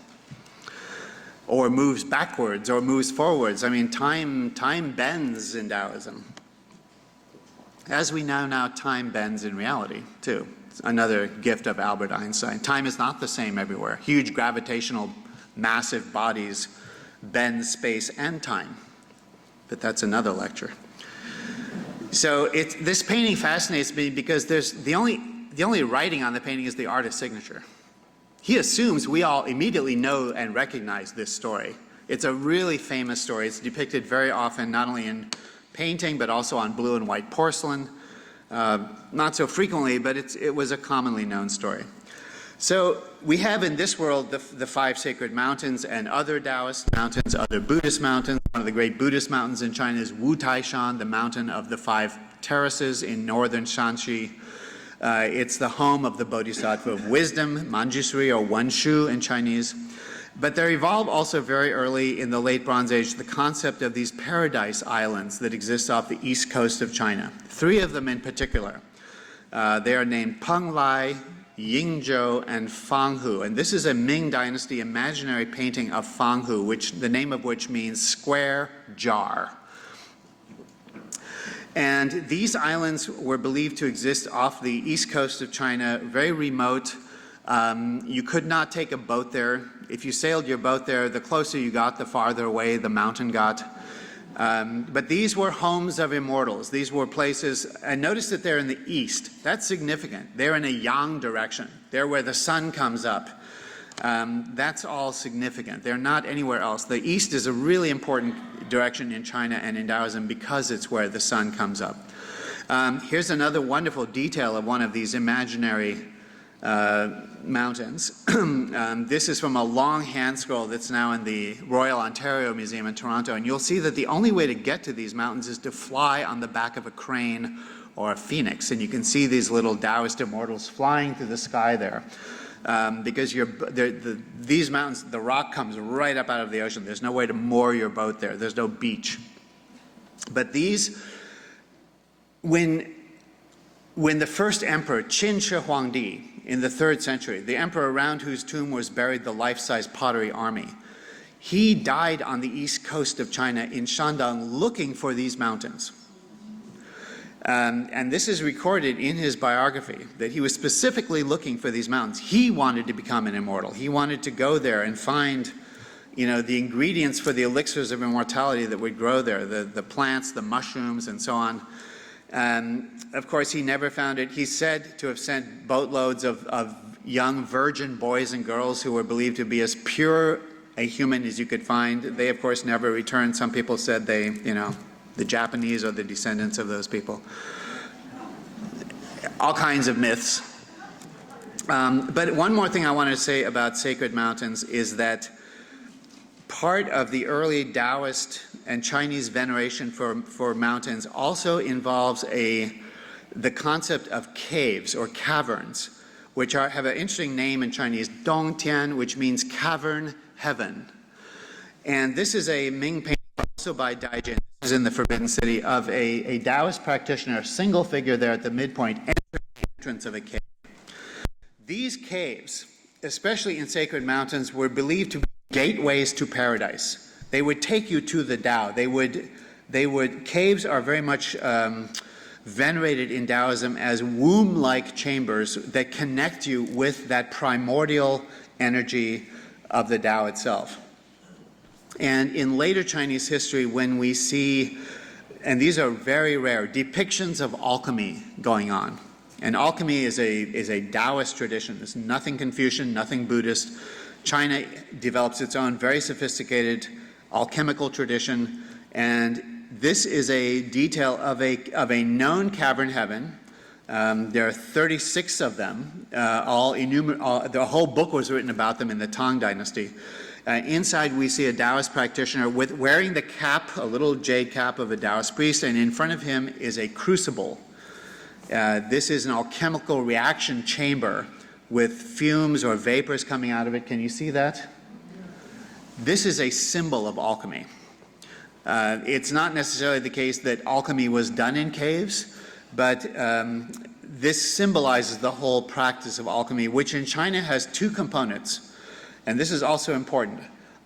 or moves backwards, or moves forwards. I mean, time bends in Daoism. As we know now, time bends in reality, too. It's another gift of Albert Einstein. Time is not the same everywhere. Huge gravitational, massive bodies bend space and time. But that's another lecture. So this painting fascinates me because the only writing on the painting is the artist's signature. He assumes we all immediately know and recognize this story. It's a really famous story. It's depicted very often, not only in painting, but also on blue and white porcelain. Not so frequently, but it was a commonly known story. So we have in this world the five sacred mountains and other Taoist mountains, other Buddhist mountains. One of the great Buddhist mountains in China is Wu Taishan, the mountain of the five terraces in northern Shanxi. It's the home of the Bodhisattva of wisdom, Manjusri, or Wenshu in Chinese. But there evolved also very early in the late Bronze Age the concept of these paradise islands that exist off the east coast of China. 3 of them in particular. They are named Penglai, Yingzhou, and Fanghu. And this is a Ming Dynasty imaginary painting of Fanghu, the name of which means square jar. And these islands were believed to exist off the east coast of China, very remote. You could not take a boat there. If you sailed your boat there, the closer you got, the farther away the mountain got. But these were homes of immortals. These were places, and notice that they're in the east. That's significant. They're in a yang direction. They're where the sun comes up. That's all significant. They're not anywhere else. The east is a really important direction in China and in Daoism because it's where the sun comes up. Here's another wonderful detail of one of these imaginary mountains. This is from a long hand scroll that's now in the Royal Ontario Museum in Toronto, and you'll see that the only way to get to these mountains is to fly on the back of a crane or a phoenix, and you can see these little Daoist immortals flying through the sky there. Because these mountains, the rock comes right up out of the ocean. There's no way to moor your boat there. There's no beach. But these, when the first emperor, Qin Shi Huangdi, in the 3rd century, the emperor around whose tomb was buried the life-size pottery army, he died on the east coast of China in Shandong looking for these mountains. And this is recorded in his biography, that he was specifically looking for these mountains. He wanted to become an immortal. He wanted to go there and find, the ingredients for the elixirs of immortality that would grow there, the plants, the mushrooms, and so on. Of course, he never found it. He's said to have sent boatloads of young virgin boys and girls who were believed to be as pure a human as you could find. They, of course, never returned. Some people said they, the Japanese or the descendants of those people. All kinds of myths. But one more thing I wanted to say about sacred mountains is that part of the early Daoist and Chinese veneration for mountains also involves the concept of caves or caverns, which have an interesting name in Chinese, Dongtian, which means cavern heaven. And this is a Ming painting also by Daijin. This is in the Forbidden City of a Daoist practitioner, a single figure there at the midpoint, entering the entrance of a cave. These caves, especially in sacred mountains, were believed to be gateways to paradise. They would take you to the Tao. Caves are very much venerated in Daoism as womb-like chambers that connect you with that primordial energy of the Tao itself. And in later Chinese history, when we see, and these are very rare, depictions of alchemy going on. And alchemy is a Taoist tradition. There's nothing Confucian, nothing Buddhist. China develops its own very sophisticated alchemical tradition, and this is a detail of a known cavern heaven. There are 36 of them. The whole book was written about them in the Tang Dynasty. Inside we see a Taoist practitioner wearing the cap, a little jade cap of a Taoist priest, and in front of him is a crucible. This is an alchemical reaction chamber with fumes or vapors coming out of it. Can you see that? This is a symbol of alchemy. It's not necessarily the case that alchemy was done in caves, but this symbolizes the whole practice of alchemy, which in China has 2 components, and this is also important.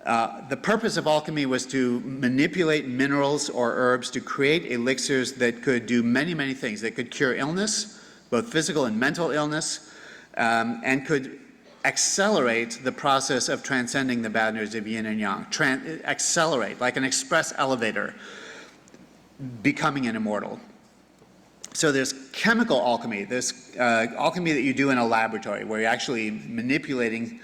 The purpose of alchemy was to manipulate minerals or herbs to create elixirs that could do many, many things. They could cure illness, both physical and mental illness, and could accelerate the process of transcending the boundaries of yin and yang. Accelerate, like an express elevator, becoming an immortal. So there's chemical alchemy, there's alchemy that you do in a laboratory where you're actually manipulating,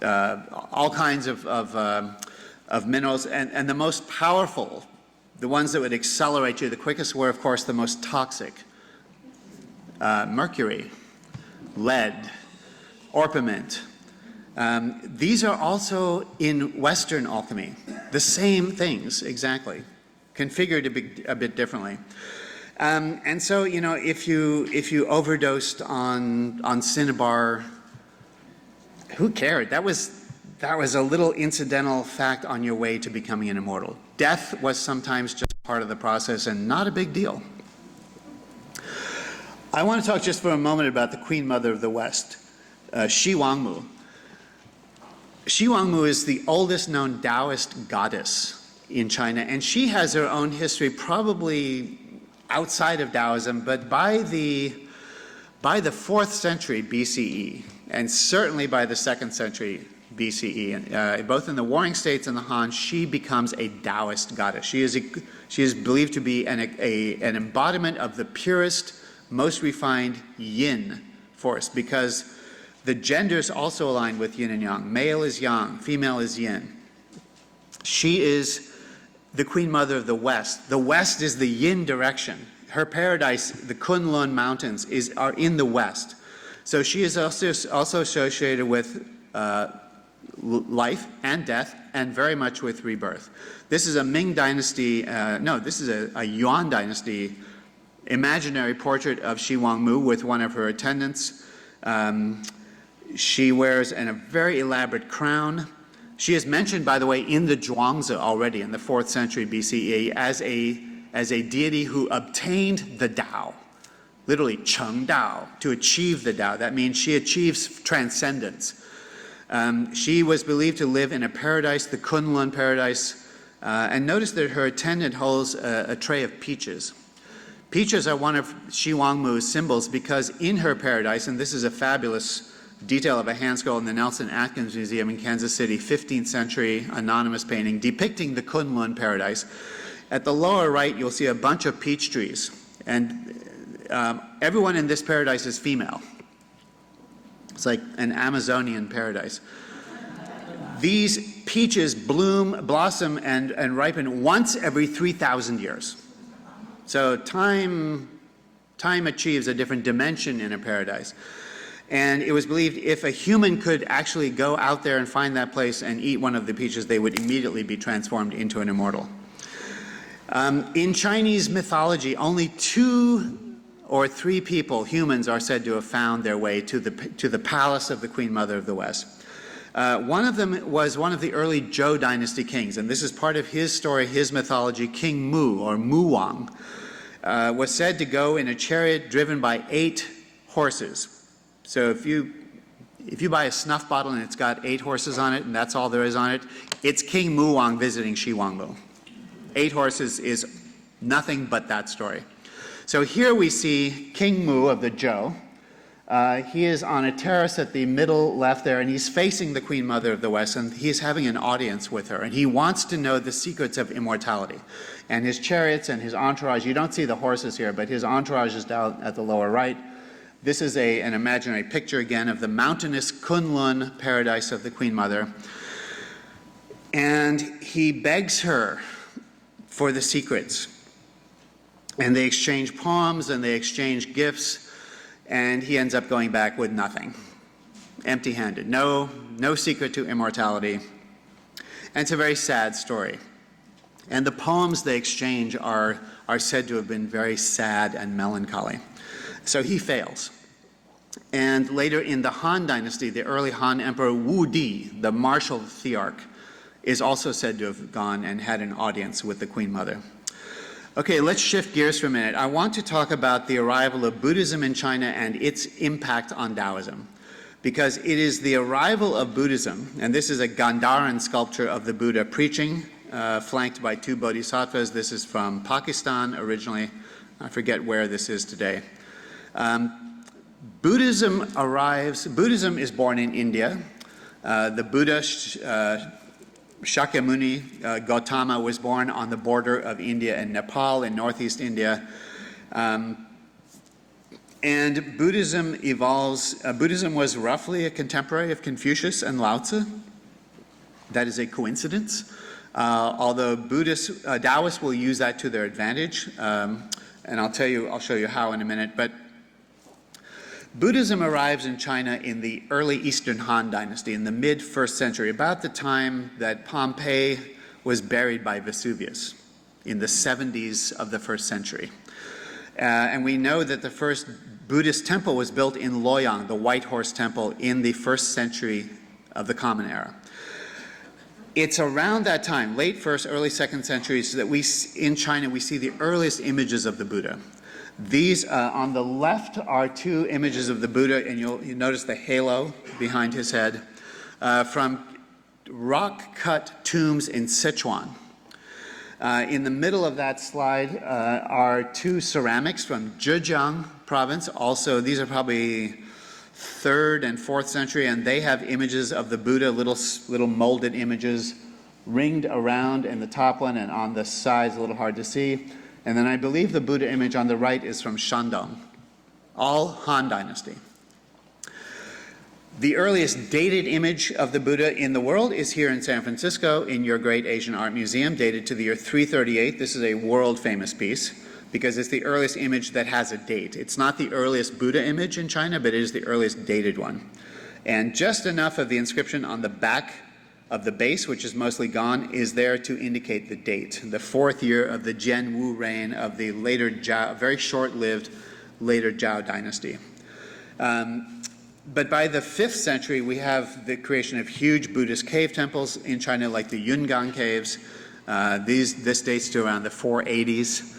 all kinds of minerals, and the most powerful, the ones that would accelerate you the quickest, were of course the most toxic. Mercury, lead, orpiment. These are also in Western alchemy, the same things exactly, configured a bit differently. And so, if you overdosed on cinnabar, who cared? That was a little incidental fact on your way to becoming an immortal. Death was sometimes just part of the process and not a big deal. I want to talk just for a moment about the Queen Mother of the West, Shi Wangmu. Shi Wangmu is the oldest known Daoist goddess in China, and she has her own history probably outside of Daoism, but by the 4th century BCE, and certainly by the 2nd century BCE. And, both in the Warring States and the Han, she becomes a Daoist goddess. She is believed to be an embodiment of the purest, most refined yin force, because the genders also align with yin and yang. Male is yang, female is yin. She is the Queen Mother of the West. The West is the yin direction. Her paradise, the Kunlun Mountains, are in the West. So she is also associated with life and death, and very much with rebirth. This is a Ming Dynasty, this is a Yuan Dynasty imaginary portrait of Shi Huangmu with one of her attendants. She wears a very elaborate crown. She is mentioned, by the way, in the Zhuangzi already in the 4th century BCE as a deity who obtained the Tao, literally Cheng Dao, to achieve the Tao. That means she achieves transcendence. She was believed to live in a paradise, the Kunlun paradise, and notice that her attendant holds a tray of peaches. Peaches are one of Shi Huangmu's symbols because in her paradise, and this is a fabulous detail of a hand scroll in the Nelson Atkins Museum in Kansas City, 15th century anonymous painting depicting the Kunlun paradise. At the lower right, you'll see a bunch of peach trees, and everyone in this paradise is female. It's like an Amazonian paradise. These peaches bloom, blossom, and ripen once every 3,000 years. So time achieves a different dimension in a paradise. And it was believed if a human could actually go out there and find that place and eat one of the peaches, they would immediately be transformed into an immortal. In Chinese mythology, only 2 or 3 people, humans, are said to have found their way to the palace of the Queen Mother of the West. One of them was one of the early Zhou dynasty kings, and this is part of his story, his mythology. King Mu, or Mu Wang, was said to go in a chariot driven by 8 horses. So if you buy a snuff bottle and it's got 8 horses on it, and that's all there is on it, it's King Mu Wang visiting Shi Huangmu. 8 horses is nothing but that story. So here we see King Mu of the Zhou. He is on a terrace at the middle left there, and he's facing the Queen Mother of the West, and he's having an audience with her, and he wants to know the secrets of immortality. And his chariots and his entourage, you don't see the horses here, but his entourage is down at the lower right. This is an imaginary picture again of the mountainous Kunlun paradise of the Queen Mother. And he begs her for the secrets. And they exchange poems and they exchange gifts, and he ends up going back with nothing, empty-handed. No secret to immortality. And it's a very sad story. And the poems they exchange are said to have been very sad and melancholy. So he fails. And later in the Han Dynasty, the early Han Emperor Wu Di, the martial thearch, is also said to have gone and had an audience with the Queen Mother. Okay, let's shift gears for a minute. I want to talk about the arrival of Buddhism in China and its impact on Daoism. Because it is the arrival of Buddhism, and this is a Gandharan sculpture of the Buddha preaching, flanked by 2 bodhisattvas. This is from Pakistan originally. I forget where this is today. Buddhism is born in India. The Buddha, Shakyamuni Gautama, was born on the border of India and Nepal in northeast India. And Buddhism evolves. Buddhism was roughly a contemporary of Confucius and Lao Tzu. That is a coincidence. Although Daoists will use that to their advantage. And I'll show you how in a minute. But Buddhism arrives in China in the early Eastern Han Dynasty, in the mid-1st century, about the time that Pompeii was buried by Vesuvius, in the 70s of the 1st century. And we know that the first Buddhist temple was built in Luoyang, the White Horse Temple, in the 1st century of the Common Era. It's around that time, late 1st, early 2nd centuries, that in China we see the earliest images of the Buddha. These on the left are 2 images of the Buddha, and you'll notice the halo behind his head, from rock-cut tombs in Sichuan. In the middle of that slide are 2 ceramics from Zhejiang province. Also, these are probably 3rd and 4th century, and they have images of the Buddha, little molded images, ringed around in the top one and on the sides, a little hard to see. And then I believe the Buddha image on the right is from Shandong, all Han Dynasty. The earliest dated image of the Buddha in the world is here in San Francisco in your great Asian Art Museum, dated to the year 338. This is a world-famous piece because it's the earliest image that has a date. It's not the earliest Buddha image in China, but it is the earliest dated one. And just enough of the inscription on the back of the base, which is mostly gone, is there to indicate the date, the 4th year of the Jian Wu reign of the later Zhao, very short-lived later Zhao dynasty. But by the 5th century, we have the creation of huge Buddhist cave temples in China, like the Yungang caves. This dates to around the 480s.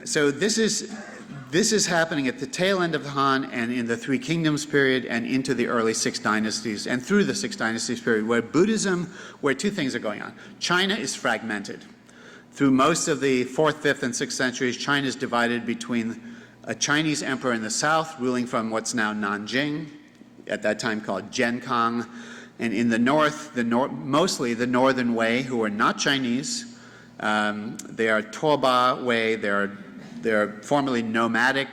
So this is happening at the tail end of the Han and in the Three Kingdoms period and into the early Six Dynasties and through the Six Dynasties period, where two things are going on. China is fragmented. Through most of the 4th, 5th, and 6th centuries, China is divided between a Chinese emperor in the south, ruling from what's now Nanjing, at that time called Zhenkang, and in the north, mostly the Northern Wei, who are not Chinese. They are Toba Wei. They're formerly nomadic,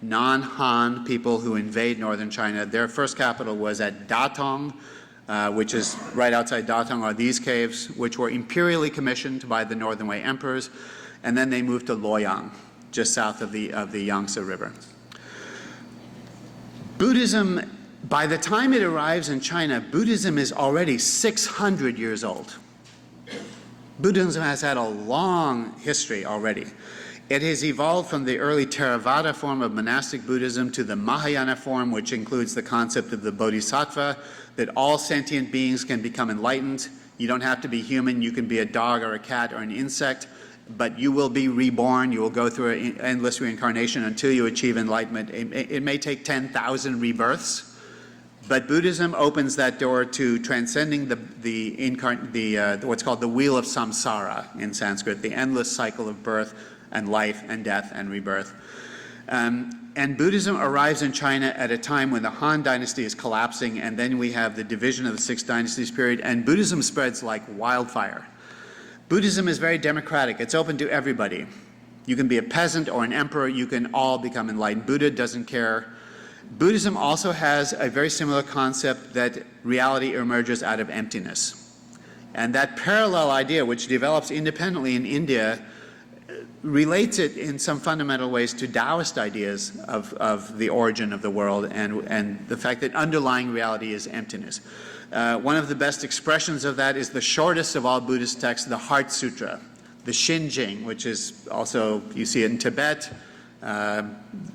non-Han people who invade northern China. Their first capital was at Datong, which is right outside Datong are these caves, which were imperially commissioned by the Northern Wei emperors, and then they moved to Luoyang, just south of the Yangtze River. Buddhism, by the time it arrives in China, Buddhism is already 600 years old. Buddhism has had a long history already. It has evolved from the early Theravada form of monastic Buddhism to the Mahayana form, which includes the concept of the Bodhisattva, that all sentient beings can become enlightened. You don't have to be human, you can be a dog or a cat or an insect, but you will be reborn, you will go through an endless reincarnation until you achieve enlightenment. It may take 10,000 rebirths, but Buddhism opens that door to transcending what's called the wheel of samsara in Sanskrit, the endless cycle of birth and life and death and rebirth. And Buddhism arrives in China at a time when the Han Dynasty is collapsing, and then we have the division of the Six Dynasties period, and Buddhism spreads like wildfire. Buddhism is very democratic. It's open to everybody. You can be a peasant or an emperor. You can all become enlightened. Buddha doesn't care. Buddhism also has a very similar concept that reality emerges out of emptiness. And that parallel idea, which develops independently in India, relates it in some fundamental ways to Daoist ideas of the origin of the world and the fact that underlying reality is emptiness. One of the best expressions of that is the shortest of all Buddhist texts, the Heart Sutra, the Shinjing, which is also, you see it in Tibet,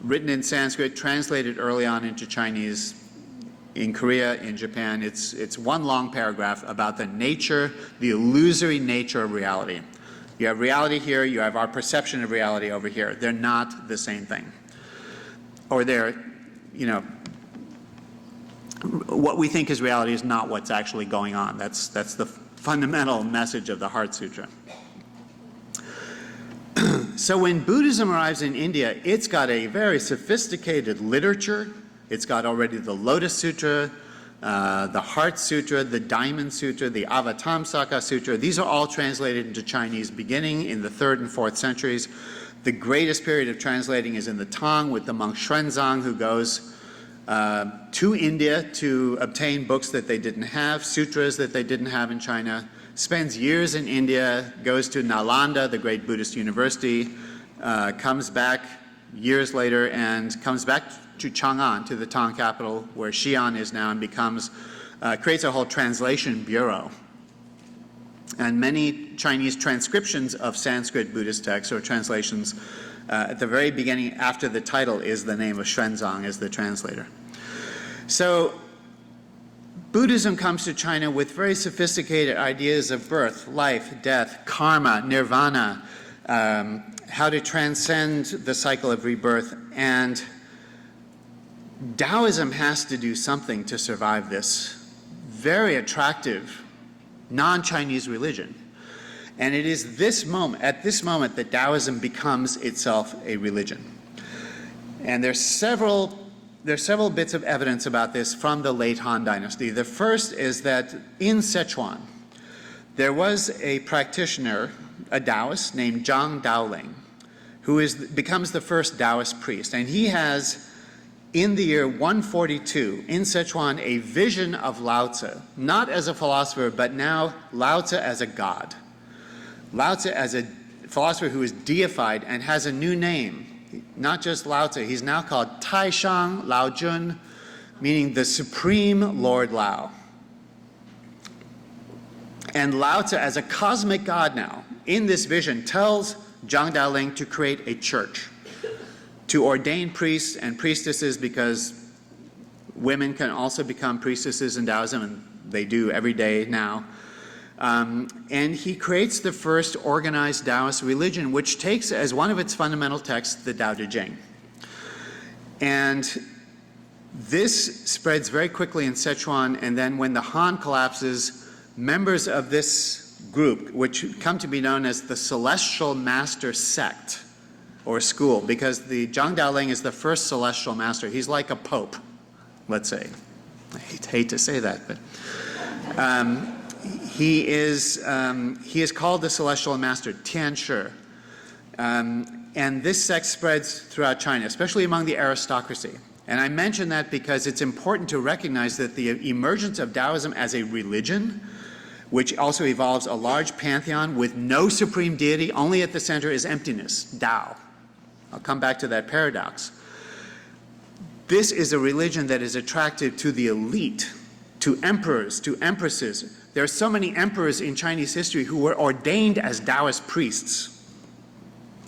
written in Sanskrit, translated early on into Chinese, in Korea, in Japan. It's one long paragraph about the nature, the illusory nature of reality. You have reality here, you have our perception of reality over here. They're not the same thing. Or they're, what we think is reality is not what's actually going on. That's the fundamental message of the Heart Sutra. So when Buddhism arrives in India, it's got a very sophisticated literature. It's got already the Lotus Sutra, the Heart Sutra, the Diamond Sutra, the Avatamsaka Sutra. These are all translated into Chinese beginning in the 3rd and 4th centuries. The greatest period of translating is in the Tang with the monk Xuanzang, who goes to India to obtain books that they didn't have, sutras that they didn't have in China, spends years in India, goes to Nalanda, the great Buddhist university, comes back years later and comes back to Chang'an, to the Tang capital, where Xi'an is now, and creates a whole translation bureau. And many Chinese transcriptions of Sanskrit Buddhist texts or translations at the very beginning, after the title, is the name of Xuanzang as the translator. So Buddhism comes to China with very sophisticated ideas of birth, life, death, karma, nirvana, how to transcend the cycle of rebirth. And Daoism has to do something to survive this very attractive non-Chinese religion. And it is at this moment that Daoism becomes itself a religion. And there's there's several bits of evidence about this from the late Han Dynasty. The first is that in Sichuan, there was a practitioner, a Daoist named Zhang Daoling, who becomes the first Daoist priest. And he has, in the year 142, in Sichuan, a vision of Lao Tzu, not as a philosopher, but now Lao Tzu as a god. Lao Tzu as a philosopher who is deified and has a new name. Not just Lao Tzu, he's now called Taishang Lao Jun, meaning the Supreme Lord Lao. And Lao Tzu, as a cosmic god now, in this vision, tells Zhang Daoling to create a church, to ordain priests and priestesses, because women can also become priestesses in Daoism, and they do every day now. And he creates the first organized Daoist religion, which takes as one of its fundamental texts the Tao Te Ching. And this spreads very quickly in Sichuan, and then when the Han collapses, members of this group, which come to be known as the Celestial Master Sect, or school, because the Zhang Daoling is the first celestial master. He's like a pope, let's say. I hate to say that, but he is called the Celestial Master, Tian Shi. And this sect spreads throughout China, especially among the aristocracy. And I mention that because it's important to recognize that the emergence of Daoism as a religion, which also evolves a large pantheon with no supreme deity, only at the center is emptiness, Tao. I'll come back to that paradox. This is a religion that is attractive to the elite, to emperors, to empresses. There are so many emperors in Chinese history who were ordained as Daoist priests.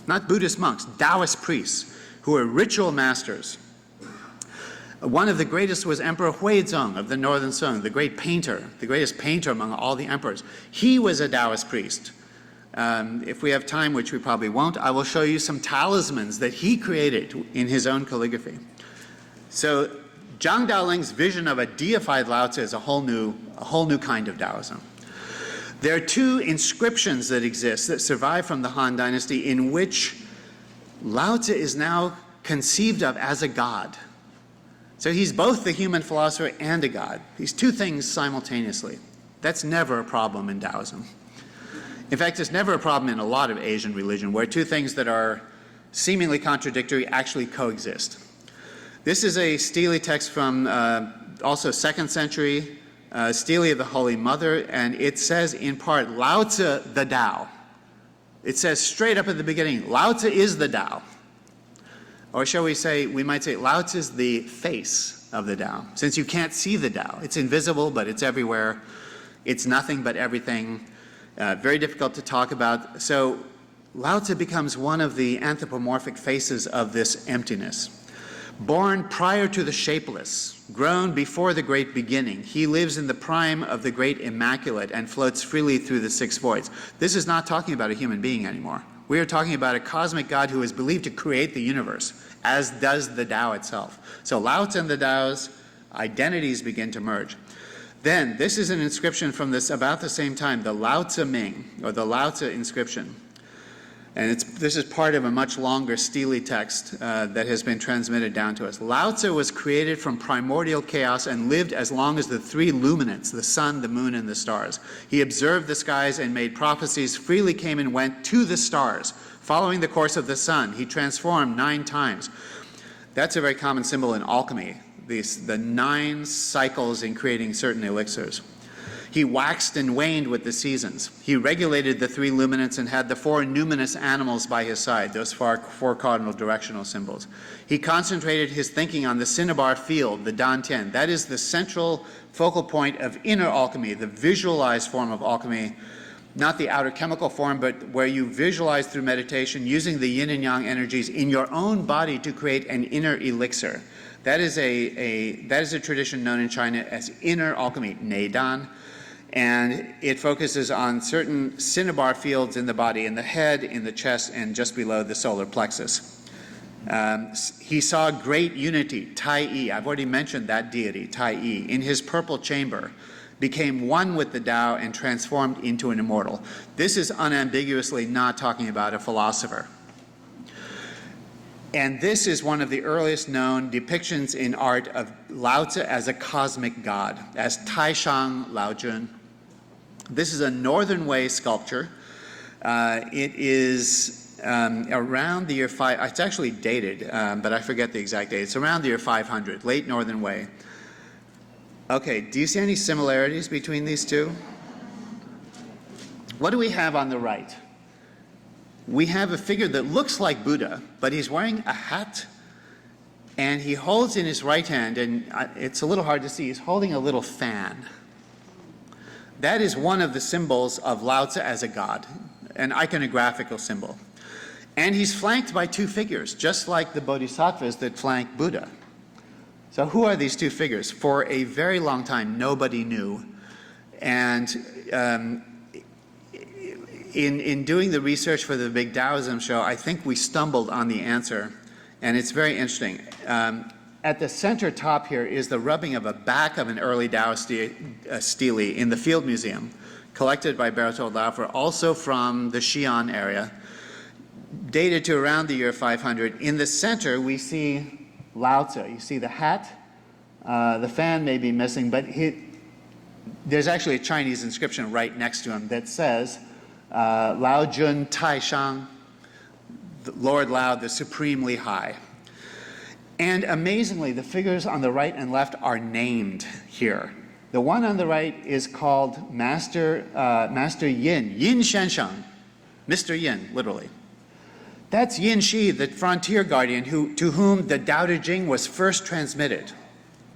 Not Buddhist monks, Daoist priests, who were ritual masters. One of the greatest was Emperor Huizong of the Northern Song, the great painter, the greatest painter among all the emperors. He was a Daoist priest. If we have time, which we probably won't, I will show you some talismans that he created in his own calligraphy. So Zhang Daoling's vision of a deified Lao Tzu is a whole new kind of Daoism. There are two inscriptions that exist that survive from the Han Dynasty in which Lao Tzu is now conceived of as a god. So he's both the human philosopher and a god. He's two things simultaneously. That's never a problem in Daoism. In fact, it's never a problem in a lot of Asian religion where two things that are seemingly contradictory actually coexist. This is a stele text from also 2nd century, stele of the Holy Mother, and it says in part, Lao Tzu the Tao. It says straight up at the beginning, Lao Tzu is the Tao. Or shall we say, we might say, Lao Tzu is the face of the Tao. Since you can't see the Tao, it's invisible, but it's everywhere. It's nothing but everything. Very difficult to talk about. So Lao Tzu becomes one of the anthropomorphic faces of this emptiness. Born prior to the shapeless, grown before the great beginning, he lives in the prime of the great immaculate and floats freely through the six voids. This is not talking about a human being anymore. We are talking about a cosmic God who is believed to create the universe, as does the Tao itself. So Lao Tzu and the Tao's identities begin to merge. Then, this is an inscription from about the same time, the Lao Tzu Ming, or the Lao Tzu inscription. And this is part of a much longer stele text that has been transmitted down to us. Lao Tzu was created from primordial chaos and lived as long as the three illuminates, the sun, the moon, and the stars. He observed the skies and made prophecies, freely came and went to the stars. Following the course of the sun, he transformed 9 times. That's a very common symbol in alchemy, the 9 cycles in creating certain elixirs. He waxed and waned with the seasons. He regulated the 3 luminates and had the 4 numinous animals by his side, those 4 cardinal directional symbols. He concentrated his thinking on the cinnabar field, the dantian. That is the central focal point of inner alchemy, the visualized form of alchemy, not the outer chemical form, but where you visualize through meditation using the yin and yang energies in your own body to create an inner elixir. That is a tradition known in China as inner alchemy, Neidan. And it focuses on certain cinnabar fields in the body, in the head, in the chest, and just below the solar plexus. He saw great unity, Tai Yi. I've already mentioned that deity, Tai Yi, in his purple chamber, became one with the Tao and transformed into an immortal. This is unambiguously not talking about a philosopher. And this is one of the earliest known depictions in art of Lao Tzu as a cosmic god, as Taishang Lao Jun. This is a Northern Way sculpture. It is around the year it's actually dated, but I forget the exact date. It's around the year 500, late Northern Way. Okay, do you see any similarities between these two? What do we have on the right? We have a figure that looks like Buddha, but he's wearing a hat, and he holds in his right hand, and it's a little hard to see, he's holding a little fan. That is one of the symbols of Lao Tzu as a god, an iconographical symbol. And he's flanked by two figures, just like the bodhisattvas that flank Buddha. So who are these two figures? For a very long time, nobody knew. And in doing the research for the Big Daoism show, I think we stumbled on the answer, and it's very interesting. At the center top here is the rubbing of a back of an early Daoist stele in the Field Museum, collected by Berthold Laufer, also from the Xi'an area, dated to around the year 500. In the center, we see Lao Tzu. You see the hat, the fan may be missing, but there's actually a Chinese inscription right next to him that says, Lao Jun Tai Shang, Lord Lao, the supremely high. And amazingly, the figures on the right and left are named here. The one on the right is called Master Yin, Yin Shensheng, Mr. Yin, literally. That's Yin Shi, the frontier guardian to whom the Tao Te Ching was first transmitted.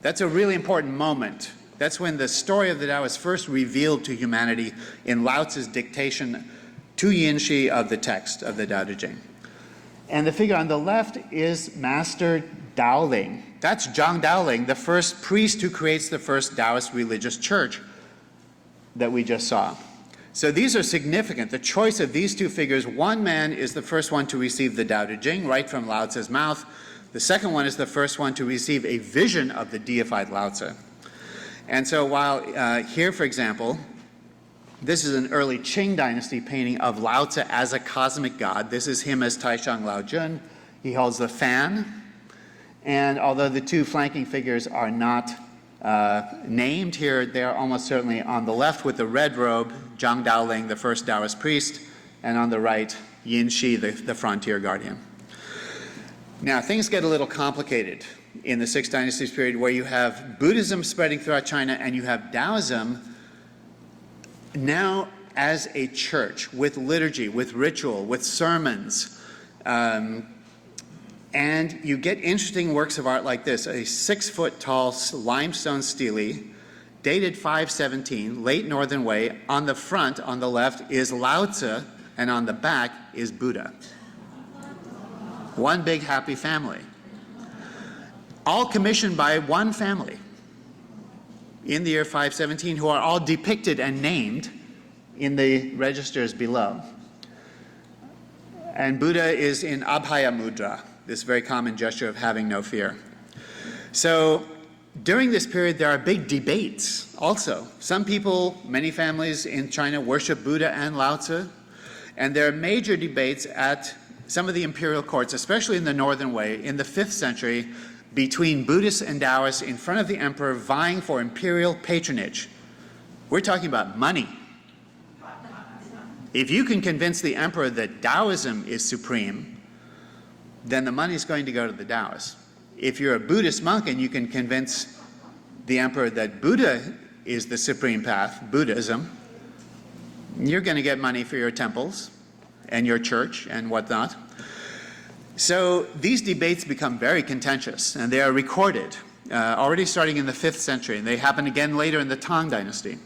That's a really important moment. That's when the story of the Tao is first revealed to humanity in Lao Tzu's dictation to Yin Shi of the text of the Tao Te Ching. And the figure on the left is Master Daoling. That's Zhang Daoling, the first priest who creates the first Taoist religious church that we just saw. So these are significant. The choice of these two figures, one man is the first one to receive the Tao Te Ching right from Lao Tzu's mouth. The second one is the first one to receive a vision of the deified Lao Tzu. And so while here, for example, this is an early Qing dynasty painting of Lao Tzu as a cosmic god. This is him as Taishang Lao Jun. He holds the fan. And although the two flanking figures are not named here, they are almost certainly on the left with the red robe, Zhang Daoling, the first Taoist priest, and on the right, Yin Shi, the frontier guardian. Now, things get a little complicated in the Six Dynasties period, where you have Buddhism spreading throughout China and you have Taoism now as a church with liturgy, with ritual, with sermons. And you get interesting works of art like this, a 6-foot-tall limestone stele, dated 517, late Northern Way. On the front, on the left, is Lao Tzu, and on the back is Buddha. One big happy family. All commissioned by one family in the year 517, who are all depicted and named in the registers below. And Buddha is in Abhaya Mudra, this very common gesture of having no fear. So during this period, there are big debates also. Some people, many families in China, worship Buddha and Lao Tzu, and there are major debates at some of the imperial courts, especially in the Northern Way, in the 5th century, between Buddhists and Taoists in front of the emperor vying for imperial patronage. We're talking about money. If you can convince the emperor that Taoism is supreme, then the money is going to go to the Taoists. If you're a Buddhist monk and you can convince the emperor that Buddha is the supreme path, Buddhism, you're going to get money for your temples and your church and whatnot. So these debates become very contentious, and they are recorded, already starting in the 5th century, and they happen again later in the Tang Dynasty.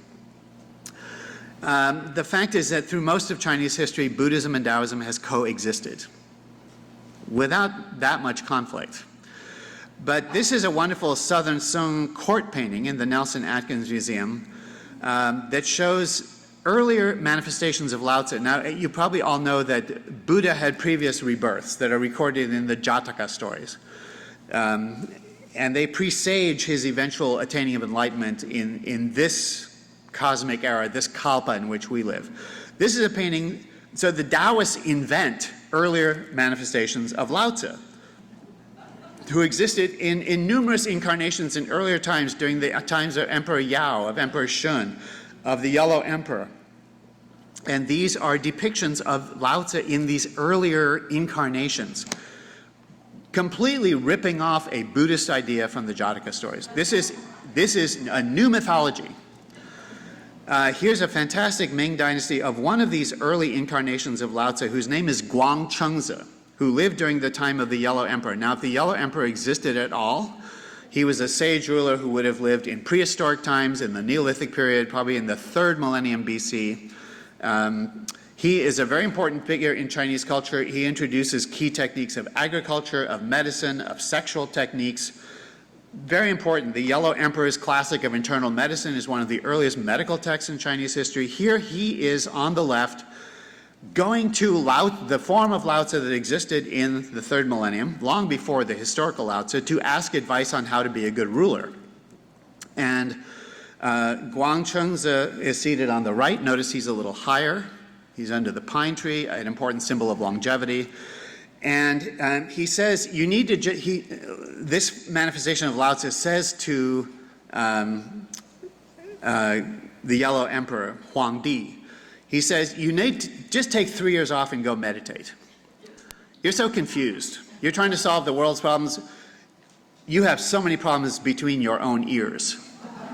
The fact is that through most of Chinese history, Buddhism and Taoism has coexisted without that much conflict. But this is a wonderful Southern Song court painting in the Nelson Atkins Museum that shows earlier manifestations of Lao Tzu. Now, you probably all know that Buddha had previous rebirths that are recorded in the Jataka stories. And they presage his eventual attaining of enlightenment in this cosmic era, this kalpa in which we live. This is a painting, so the Taoists invent earlier manifestations of Lao Tzu. who existed in numerous incarnations in earlier times, during the times of Emperor Yao, of Emperor Shun, of the Yellow Emperor. And these are depictions of Lao Tzu in these earlier incarnations, completely ripping off a Buddhist idea from the Jataka stories. This is a new mythology. Here's a fantastic Ming Dynasty of one of these early incarnations of Lao Tzu, whose name is Guangchengzi, who lived during the time of the Yellow Emperor. Now, if the Yellow Emperor existed at all, he was a sage ruler who would have lived in prehistoric times, in the Neolithic period, probably in the 3rd millennium BC. He is a very important figure in Chinese culture. He introduces key techniques of agriculture, of medicine, of sexual techniques. Very important. The Yellow Emperor's Classic of Internal Medicine is one of the earliest medical texts in Chinese history. Here he is on the left, going to the form of Lao Tzu that existed in the 3rd millennium, long before the historical Lao Tzu, to ask advice on how to be a good ruler. And Guangchengzi is seated on the right. Notice he's a little higher. He's under the pine tree, an important symbol of longevity. And he says, you need to, this manifestation of Lao Tzu says to the Yellow Emperor, Huangdi, he says, you need to just take 3 years off and go meditate. You're so confused. You're trying to solve the world's problems. You have so many problems between your own ears.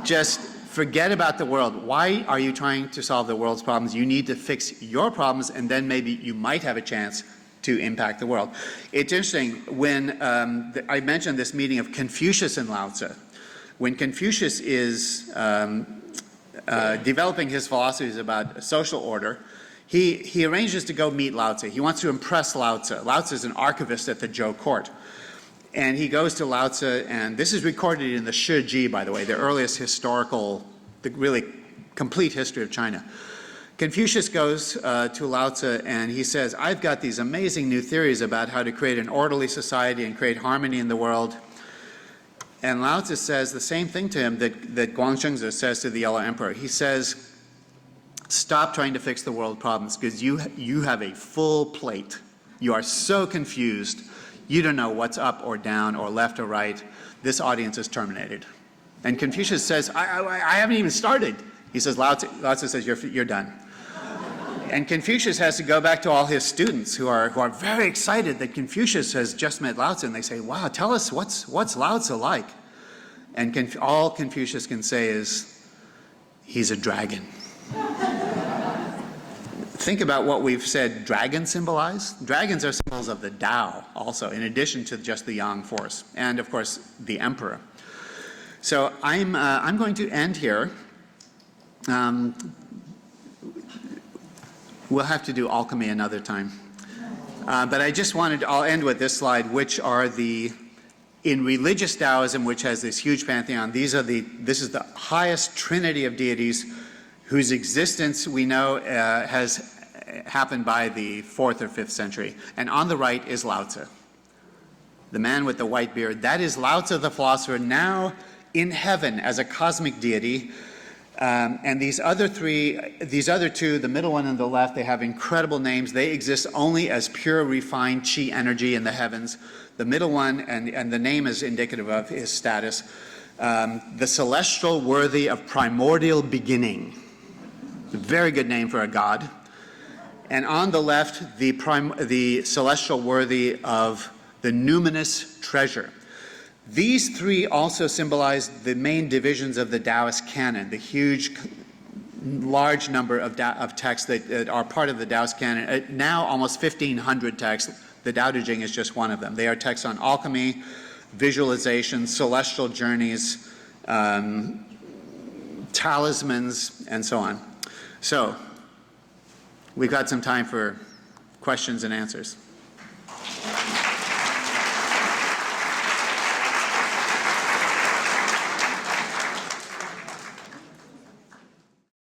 Just forget about the world. Why are you trying to solve the world's problems? You need to fix your problems, and then maybe you might have a chance to impact the world. It's interesting, when I mentioned this meeting of Confucius and Lao Tzu, when Confucius is developing his philosophies about social order, he arranges to go meet Lao Tzu. He wants to impress Lao Tzu. Lao Tzu is an archivist at the Zhou court. And he goes to Lao Tzu, and this is recorded in the Shiji, by the way, the earliest historical, the really complete history of China. Confucius goes to Lao Tzu and he says, I've got these amazing new theories about how to create an orderly society and create harmony in the world. And Lao Tzu says the same thing to him that Guangchengzi says to the Yellow Emperor. He says, stop trying to fix the world problems, because you have a full plate. You are so confused. You don't know what's up or down or left or right. This audience is terminated. And Confucius says, I haven't even started. He says, Lao Tzu says, you're done. And Confucius has to go back to all his students who are very excited that Confucius has just met Lao Tzu, and they say, wow, tell us what's Lao Tzu like? And all Confucius can say is, he's a dragon. Think about what we've said dragons symbolize. Dragons are symbols of the Tao also, in addition to just the Yang force, and of course the Emperor. So I'm going to end here. We'll have to do alchemy another time. But I just I'll end with this slide, which are in religious Daoism, which has this huge pantheon, this is the highest trinity of deities whose existence we know has happened by the 4th or 5th century. And on the right is Lao Tzu, the man with the white beard. That is Lao Tzu, the philosopher, now in heaven as a cosmic deity. And these other two, the middle one and the left, they have incredible names. They exist only as pure, refined qi energy in the heavens. The middle one, and the name is indicative of his status, the celestial worthy of primordial beginning. A very good name for a god. And on the left, the celestial worthy of the numinous treasure. These three also symbolize the main divisions of the Daoist canon, the large number of texts that are part of the Daoist canon. Now almost 1,500 texts. The Tao Te Ching is just one of them. They are texts on alchemy, visualization, celestial journeys, talismans, and so on. So, we've got some time for questions and answers.